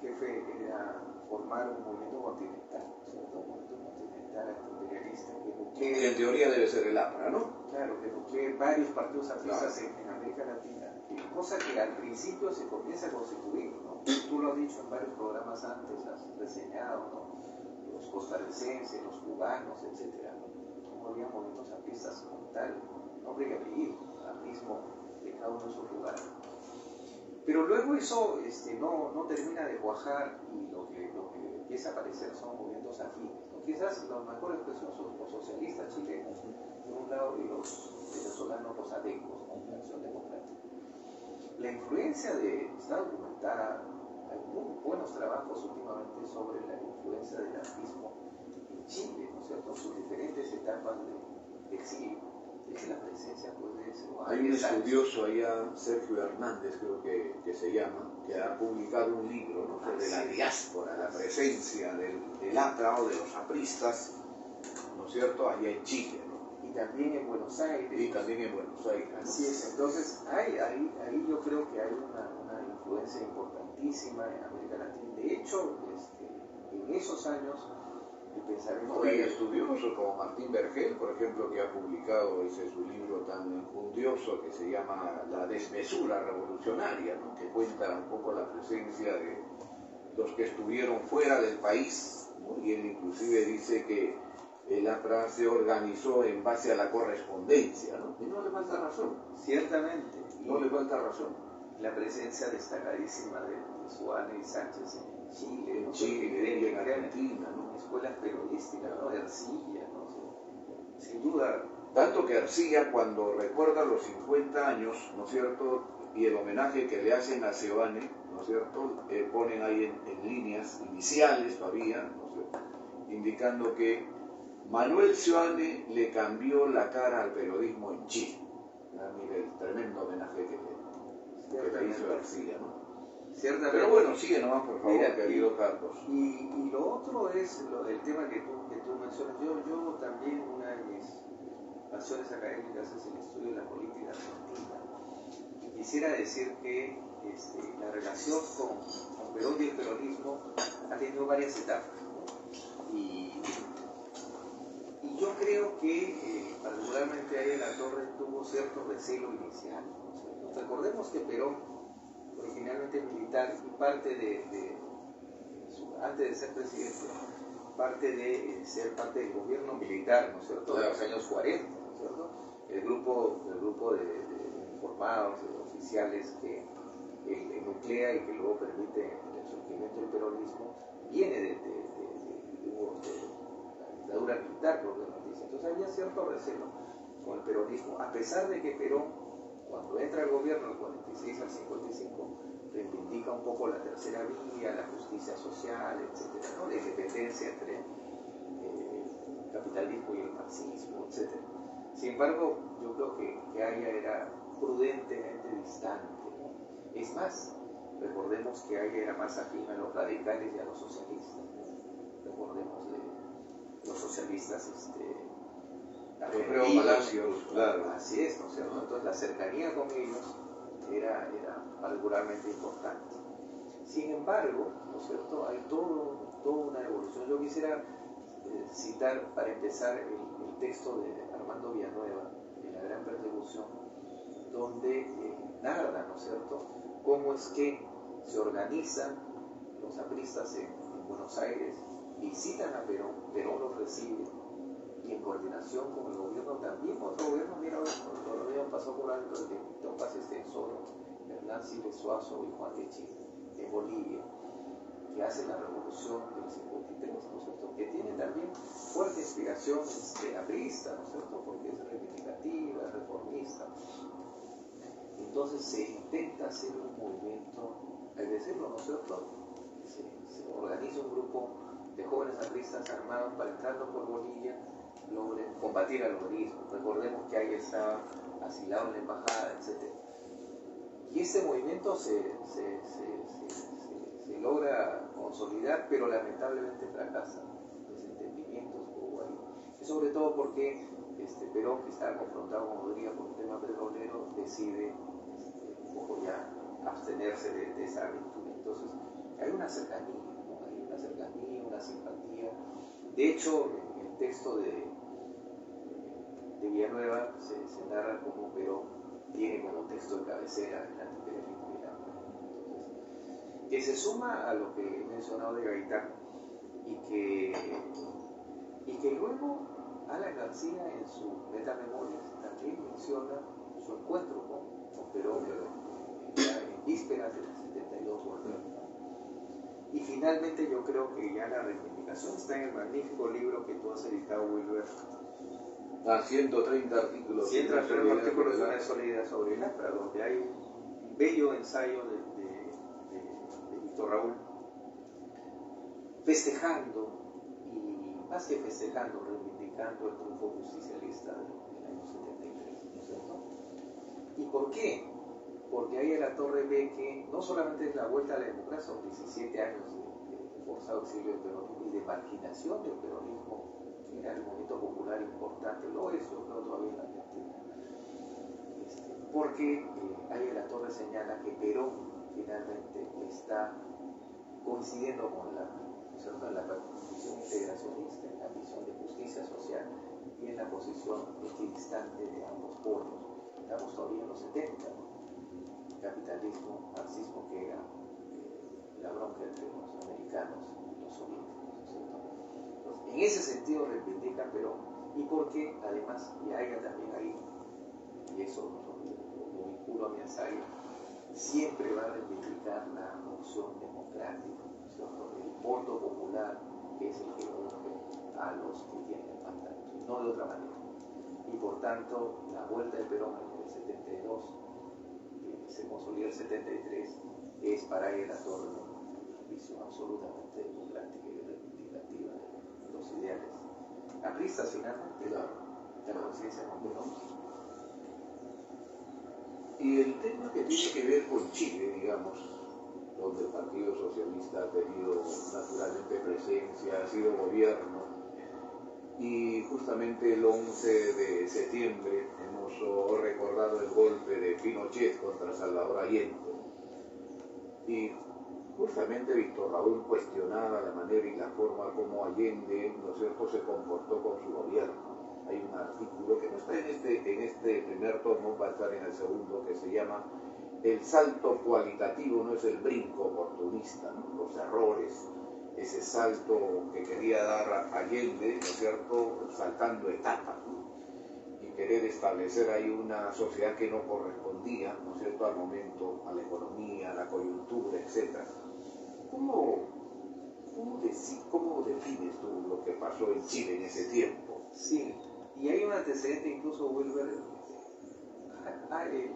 jefe era formar un movimiento continental, ¿cierto? Un movimiento continental antiimperialista que en teoría debe ser el APRA, ¿no? Claro, que nuclee varios partidos apristas en América Latina, cosa que al principio se comienza a constituir, ¿no? Tú lo has dicho en varios programas antes, has reseñado, ¿no? Los costarricenses, los cubanos, etc., ¿no? Cómo había movimientos apristas como tal, nombre y apellido, aprismo de cada uno de sus lugares. Pero luego eso no termina de cuajar y lo que empieza a aparecer son movimientos afines, ¿no? Quizás los mejores expresiones son los socialistas chilenos, por un lado, y los venezolanos, los adecos, ¿no? La Acción Democrática. La influencia está documentada, hay muy buenos trabajos últimamente sobre la influencia del anarquismo en Chile, ¿no es cierto?, en sus diferentes etapas de exilio. Es la presencia, pues, de ese. Hay un estudioso allá, Sergio Hernández, creo que se llama, que ha publicado un libro, ¿no?, sobre la diáspora, la presencia del APRA o de los apristas, ¿no es cierto?, allá en Chile, ¿no? también en Buenos Aires. Y también en Buenos Aires. Así es, entonces ahí yo creo que hay una influencia importantísima en América Latina. De hecho, en esos años, el pensamiento... Y estudiosos como Martín Vergel, por ejemplo, que ha publicado ese su libro tan enjundioso que se llama La desmesura revolucionaria, ¿no? Que cuenta un poco la presencia de los que estuvieron fuera del país, ¿no? Y él inclusive dice que el APRA se organizó en base a la correspondencia, ¿no? Y no le falta razón. Ciertamente. No le falta razón. La presencia destacadísima de Suárez y Sánchez en Chile, en Chile y en Argentina, ¿no? Escuelas periodísticas, ¿no? Ercilla, ¿no? O sea, sin duda. Tanto que Ercilla, cuando recuerda los 50 años, ¿no es cierto?, y el homenaje que le hacen a Seoane, ¿no es cierto?, ponen ahí en líneas iniciales todavía, ¿no es cierto?, indicando que Manuel Seoane le cambió la cara al periodismo en Chile. Mira el tremendo homenaje que le hizo Ercilla, ¿no? Ciertamente. Pero bueno, sigue nomás, por favor, mira, querido Carlos. Y lo otro es el tema que tú mencionas. Yo también, una de mis pasiones académicas es el estudio de la política argentina. Y quisiera decir que la relación con Perón y el peronismo ha tenido varias etapas, ¿no? Y yo creo que particularmente ahí en La Torre tuvo cierto recelo inicial, ¿no? Recordemos que Perón, originalmente militar y antes de ser presidente, ser parte del gobierno militar, ¿no es cierto?, de los años 40, ¿no es cierto?, el grupo de uniformados, de oficiales que nuclea y que luego permite el surgimiento del peronismo, viene de la dictadura militar, propiamente dice. Entonces había cierto recelo con el peronismo, a pesar de que Perón, cuando entra al gobierno del 46 al 55, reivindica un poco la tercera vía, la justicia social, etcétera, ¿no? La independencia entre el capitalismo y el marxismo, etcétera. Sin embargo, yo creo que Haya era prudentemente distante, ¿no? Es más, recordemos que Haya era más afín a los radicales y a los socialistas, ¿no? Recordemos de los socialistas Palacios, claro. Así es, ¿no es cierto? Entonces la cercanía con ellos era particularmente importante. Sin embargo, ¿no es cierto?, hay toda una evolución. Yo quisiera citar para empezar el texto de Armando Villanueva, de La Gran Persecución, donde narra, ¿no es cierto?, cómo es que se organizan los apristas en Buenos Aires, visitan a Perón, Perón los recibe, y en coordinación con el gobierno también, otro gobierno, mira, lo habían pasado por alto, el de Tomás Estensoro, Hernán Siles Suazo y Juan de Chile, en Bolivia, que hace la revolución del 53, ¿no es cierto?, que tiene también fuerte inspiración aprista, ¿no es cierto?, porque es reivindicativa, es reformista. Entonces se intenta hacer un movimiento, al decirlo, ¿no es cierto?, se organiza un grupo de jóvenes apristas armados para, entrando por Bolivia, logren combatir al organismo. Recordemos que ahí estaba asilado en la embajada, etc. Y este movimiento se logra consolidar, pero lamentablemente fracasa. Desentendimientos hubo ahí. Y sobre todo porque Perón, que estaba confrontado con Rodríguez por un tema petrolero, decide un poco ya abstenerse de esa aventura. Entonces, hay una cercanía, ¿no? Hay una cercanía, una simpatía. De hecho, en el texto de Villanueva se narra como Perón tiene como texto de cabecera el antiimperialismo y el hambre. Entonces, que se suma a lo que he mencionado de Gaitán y que luego Alan García en su metamemorias también menciona su encuentro con Perón ya en vísperas del 72 volviendo. Y finalmente yo creo que ya la reivindicación está en el magnífico libro que tú has editado, Wilber. 130 artículos. 130 artículos de una soledad sobre el APRA, donde hay un bello ensayo de Víctor Raúl festejando, y más que festejando, reivindicando el triunfo justicialista del año 73, ¿no es cierto? ¿Y por qué? Porque ahí en La Torre ve que no solamente es la vuelta a la democracia, son 17 años de forzado exilio del peronismo y de marginación del peronismo en era el movimiento popular importante, lo es, yo creo todavía en la Argentina, porque ahí la Torre señala que Perón finalmente está coincidiendo con la visión integracionista, en la visión de justicia social y en la posición equidistante de ambos polos. Estamos todavía en los 70, ¿no? Capitalismo, marxismo, que era la bronca entre los americanos y los soviéticos, ¿no es cierto? Entonces, en ese sentido reivindica Perón, y porque además, y a ella también ahí, y eso lo vinculo a mi ensayo, siempre va a reivindicar la opción democrática, ¿no es cierto? El voto popular, que es el que urge a los que tienen mandato, no de otra manera. Y por tanto, la vuelta de Perón en el 72, se consolida el 73, es para él la Torre una visión absolutamente democrática y reivindicativa de los ideales apristas finalmente, la conciencia con Perón. Y el tema que tiene que ver con Chile, digamos, donde el Partido Socialista ha tenido naturalmente presencia, ha sido gobierno, y justamente el 11 de septiembre hemos recordado el golpe de Pinochet contra Salvador Allende. Y justamente Víctor Raúl cuestionaba la manera y la forma como Allende, ¿no es cierto?, se comportó con su gobierno. Hay un artículo que no está en este primer tomo, va a estar en el segundo, que se llama El salto cualitativo no es el brinco oportunista, ¿no? Los errores, ese salto que quería dar Allende, ¿no es cierto?, saltando etapas, ¿no? Y querer establecer ahí una sociedad que no correspondía, ¿no es cierto?, al momento, a la economía, a la coyuntura, etc. ¿Cómo defines tú lo que pasó en Chile en ese tiempo? Sí, y hay un antecedente, incluso Wilber,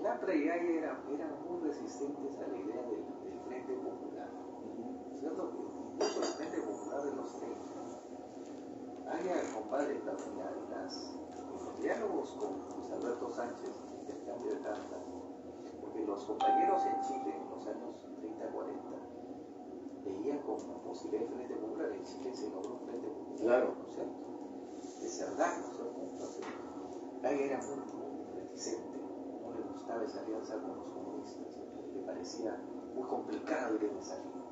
Lapra y Aya eran muy resistentes a la idea del Frente Popular, ¿cierto? Incluso el Frente Popular de los 30. Aya, compadre, en los diálogos con Luis Alberto Sánchez, intercambio de cartas, porque los compañeros en Chile en los años 30-40 veían como posibilidad el Frente Popular. En Chile se logró un Frente Popular, claro, ¿no es cierto?, de Cerdán, ¿no es cierto? Entonces, Aya era muy reticente, no le gustaba esa alianza con los comunistas, le parecía muy complicado ir en esa línea.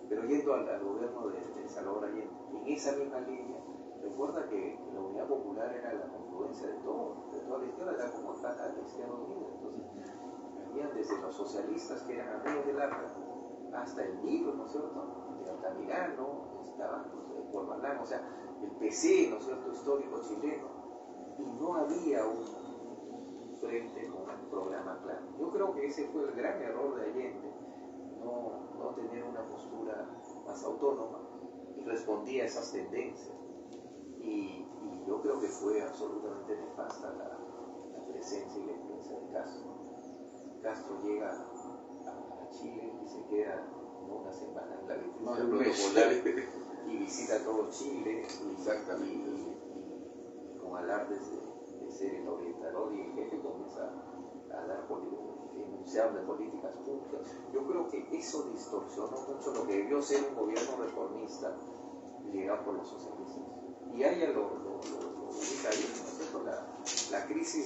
Pero yendo al gobierno de Salvador Allende, en esa misma línea, recuerda que la Unidad Popular era la confluencia de toda la izquierda, era como caja de la izquierda unida. Entonces, habían desde los socialistas, que eran amigos del APRA, hasta el MIR, ¿no es cierto?, de Altamirano, estaban los de Corbalán, o sea, el PC, ¿no es cierto?, histórico chileno, y no había un frente con un programa claro. Yo creo que ese fue el gran error de Allende, no tener una postura más autónoma, y respondía a esas tendencias. Y yo creo que fue absolutamente nefasta la presencia y la influencia de Castro. Castro llega a Chile y se queda una semana en la vitrina protocolar y visita todo Chile y con alardes de ser el orientador y el jefe comienza a dar enunciados de políticas públicas. Yo creo que eso distorsionó mucho lo que debió ser un gobierno reformista liderado por los socialistas. Y ahí lo ubica ahí, ¿no es cierto?, la crisis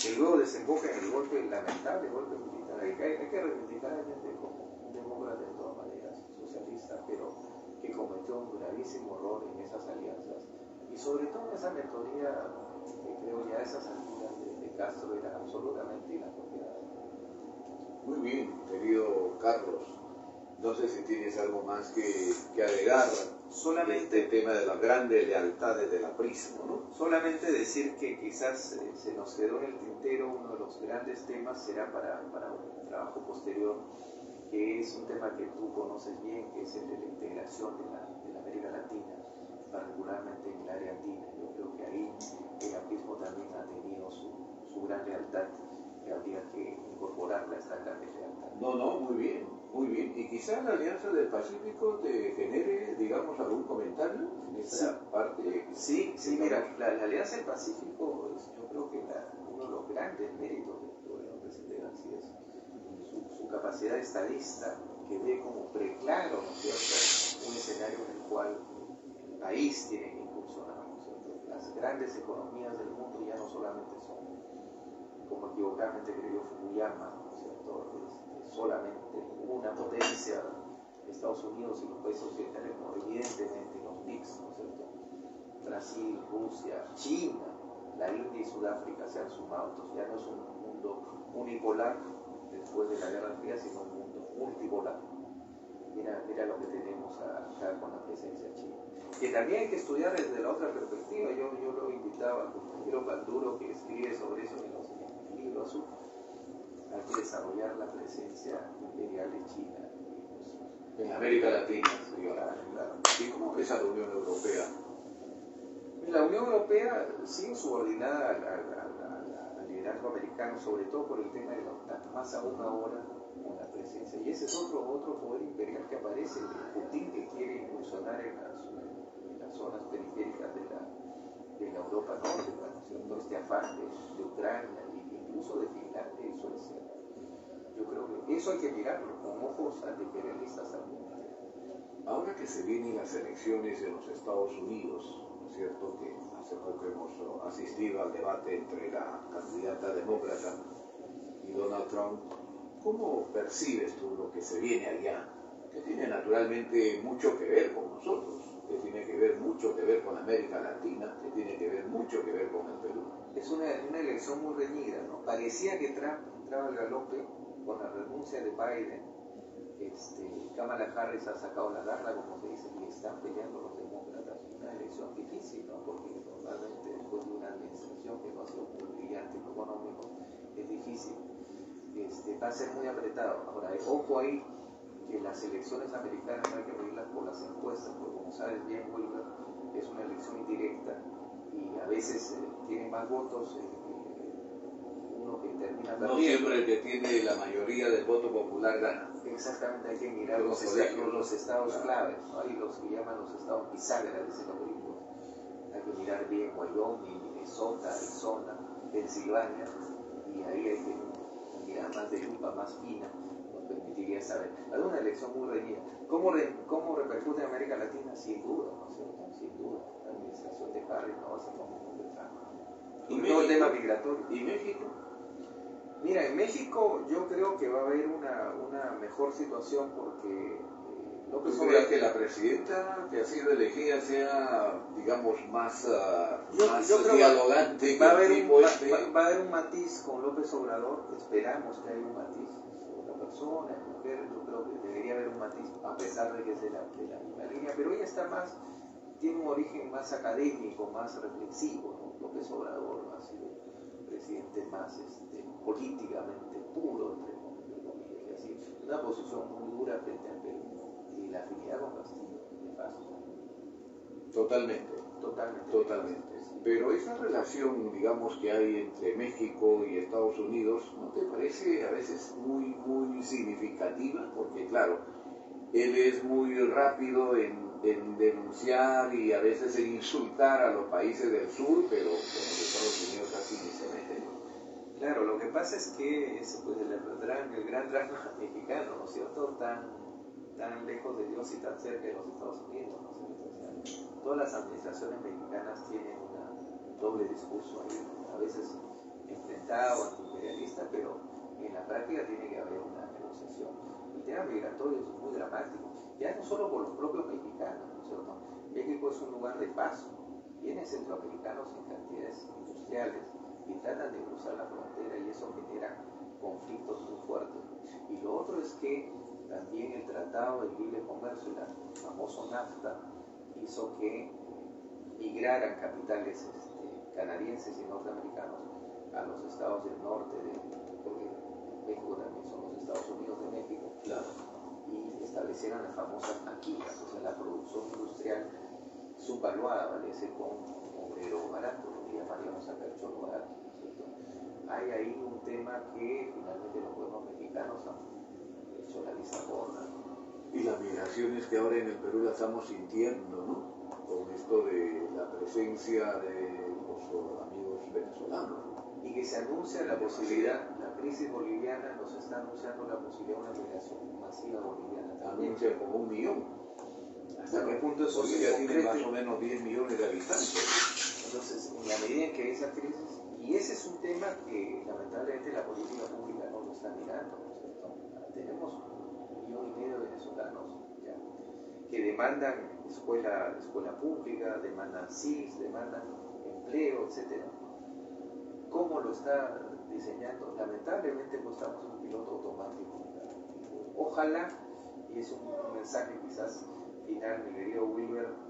que luego desemboca en el golpe, el lamentable golpe militar. Hay que reivindicar a Allende como un demócrata de todas maneras, socialista, pero que cometió un gravísimo error en esas alianzas y sobre todo esa mentoría que creo ya a esas alturas de Castro era absolutamente inapropiada. Muy bien, querido Carlos. No sé si tienes algo más que agregar. Solamente el tema de las grandes lealtades del aprismo, ¿no? Solamente decir que quizás se nos quedó en el tintero uno de los grandes temas, será para un trabajo posterior, que es un tema que tú conoces bien, que es el de la integración de la América Latina, particularmente en el área andina. Yo creo que ahí el aprismo también ha tenido su gran lealtad, que habría que incorporarla a esta gran lealtad. No, muy bien, muy bien. Y quizás la Alianza del Pacífico te genere, digamos, algún comentario en esta parte. Sí, mira, la Alianza del Pacífico es, yo creo que uno de los grandes méritos del gobierno del presidente García es su capacidad estadista, que ve como preclaro, ¿no es cierto?, un escenario en el cual el país tiene que incursionar, ¿no es cierto?, las grandes economías del mundo ya no solamente son, como equivocadamente creyó Fukuyama, ¿no es cierto? Solamente una potencia, Estados Unidos y los países occidentales, no, evidentemente los BRICS, ¿no es cierto? Brasil, Rusia, China, la India y Sudáfrica se han sumado. Entonces ya no es un mundo unipolar después de la Guerra Fría, sino un mundo multipolar. Mira lo que tenemos acá con la presencia china. Que también hay que estudiar desde la otra perspectiva. Yo lo invitaba al compañero Panduro, que escribe sobre eso en el libro azul. Hay que desarrollar la presencia imperial de China en América Latina. Claro. ¿Y cómo ves a la Unión Europea? La Unión Europea sigue subordinada al liderazgo americano, sobre todo por el tema de la OTAN, más aún ahora con la presencia. Y ese es otro poder imperial que aparece, Putin, que quiere incursionar en las zonas periféricas de la Europa Norte, ¿no? Este afán de Ucrania e incluso de Finlandia y Suecia. Yo creo que eso hay que mirarlo con ojos antiimperialistas también. Ahora que se vienen las elecciones en los Estados Unidos, ¿no es cierto? Que hace poco hemos asistido al debate entre la candidata demócrata y Donald Trump. ¿Cómo percibes tú lo que se viene allá? Que tiene naturalmente mucho que ver con nosotros, que tiene que ver mucho que ver con América Latina, que tiene que ver mucho que ver con el Perú. Es una elección muy reñida, ¿no? Parecía que Trump entraba al galope con la renuncia de Biden. Kamala Harris ha sacado la garra, como se dice, y están peleando los demócratas. Una elección difícil, ¿no? Porque normalmente después de una administración que no ha sido muy brillante en lo económico, es difícil. Va a ser muy apretado. Ahora, ojo ahí, que las elecciones americanas no hay que medirlas por las encuestas, porque como sabes bien, Wilber, es una elección indirecta y a veces tiene más votos uno que termina perdiendo. No siempre el que tiene la mayoría del voto popular gana. Exactamente, hay que mirar los estados claves, ¿no? Hay los que llaman los estados bisagra, dicen los gringos. Hay que mirar bien Wyoming, Minnesota, Arizona, Pensilvania, y ahí hay que mirar más de lupa, más fina, nos permitiría saber. Es una elección muy reñida. ¿Cómo repercute en América Latina? Sin duda, ¿no es cierto? Sin duda. La administración de Harris no va a ser lo mismo que Trump. Y todo el tema migratorio. ¿Y México? Mira, en México yo creo que va a haber una mejor situación porque López Obrador... ¿Crees que la presidenta que ha sido elegida sea, digamos, más dialogante? Va a haber un matiz con López Obrador, esperamos que haya un matiz. La persona, la mujer, yo creo que debería haber un matiz, a pesar de que es de la misma línea, pero ella está más, tiene un origen más académico, más reflexivo, ¿no? López Obrador ha sido presidente más políticamente puro, entre comillas, es decir, una posición muy dura frente al Perú y la afinidad con Castillo es fácil. Totalmente. Pero esa relación, digamos, que hay entre México y Estados Unidos, ¿no te parece a veces muy significativa? Porque claro, él es muy rápido en denunciar y a veces en insultar a los países del sur, pero con los Estados Unidos casi ni se mete, ¿no? Claro, lo que pasa es que es pues, el gran drama mexicano, ¿no es cierto? Tan lejos de Dios y tan cerca de los Estados Unidos, ¿no es cierto? O sea, todas las administraciones mexicanas tienen un doble discurso ahí, a veces enfrentado, antiimperialista, pero en la práctica tiene que haber una negociación. El tema migratorio es muy dramático, ya no solo por los propios mexicanos, ¿no es cierto? México es un lugar de paso, vienen centroamericanos en cantidades industriales y tratan de cruzar la frontera y eso genera conflictos muy fuertes. Y lo otro es que también el Tratado de Libre Comercio, el famoso NAFTA, hizo que migraran capitales canadienses y norteamericanos a los estados del norte, porque México también son los Estados Unidos de México, claro, y establecieron las famosas maquilas, o sea, la producción industrial subvaluada, ¿vale? Con obrero barato, lo que llamaríamos acá el cholo barato, ¿cierto? Hay ahí un tema que finalmente los buenos mexicanos han hecho la vista gorda. Y las migraciones que ahora en el Perú las estamos sintiendo, ¿no? Con esto de la presencia de los amigos venezolanos. Y que se anuncia la posibilidad, la crisis boliviana nos está anunciando la posibilidad de una migración masiva boliviana. Anuncia como 1 millón. ¿Hasta qué punto eso Bolivia tiene más o menos 10 millones de habitantes. Entonces, en la medida en que esa crisis, y ese es un tema que lamentablemente la política pública no lo está mirando, ¿no es cierto? Tenemos 1,5 millones de venezolanos ya, que demandan escuela pública, demandan CIS, demandan empleo, etc. ¿Cómo lo está diseñando? Lamentablemente pues estamos en un piloto automático. Ojalá, y es un mensaje quizás final, mi querido Wilber,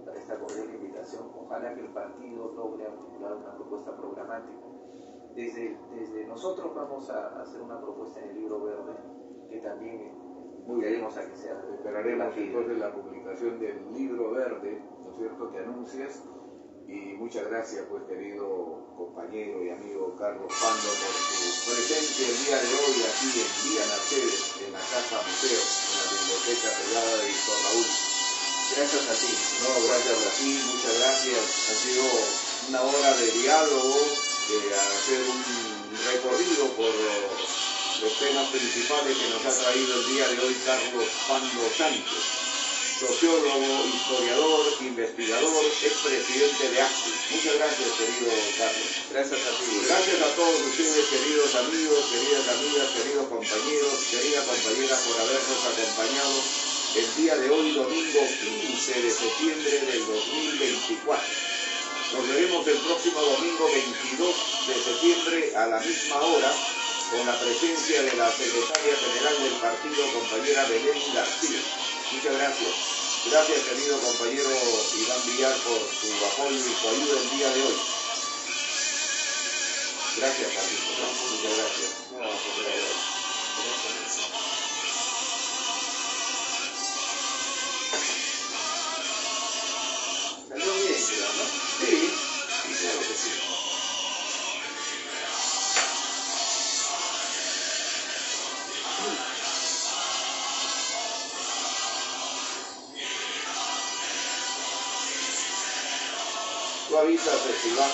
para esta cordial invitación, ojalá que el partido logre articular una propuesta programática. Desde nosotros vamos a hacer una propuesta en el libro verde que también queremos a que sea. Esperaremos entonces la publicación del libro verde, ¿no es cierto?, que anuncias. Y muchas gracias, pues, querido compañero y amigo Carlos Pando, por su presencia el día de hoy aquí en Vía Mercedes, en la Casa Museo, en la Biblioteca Privada de Víctor Raúl. Gracias a ti. No, gracias a ti, muchas gracias. Ha sido una hora de diálogo, de hacer un recorrido por los temas principales que nos ha traído el día de hoy Carlos Pando Sánchez, sociólogo, historiador, investigador, expresidente de ACTI. Muchas gracias, querido Carlos. Gracias a ti. Gracias a todos ustedes, queridos amigos, queridas amigas, queridos compañeros, querida compañera, por habernos acompañado el día de hoy, domingo 15 de septiembre del 2024. Nos veremos el próximo domingo 22 de septiembre a la misma hora, con la presencia de la secretaria general del partido, compañera Belén García. Muchas gracias. Gracias, querido compañero Iván Villar, por su apoyo y su ayuda el día de hoy. Gracias, Carlitos, ¿no? Muchas gracias. Salió bien, ¿no? Sí, claro que sí. Tú avisas, Iván.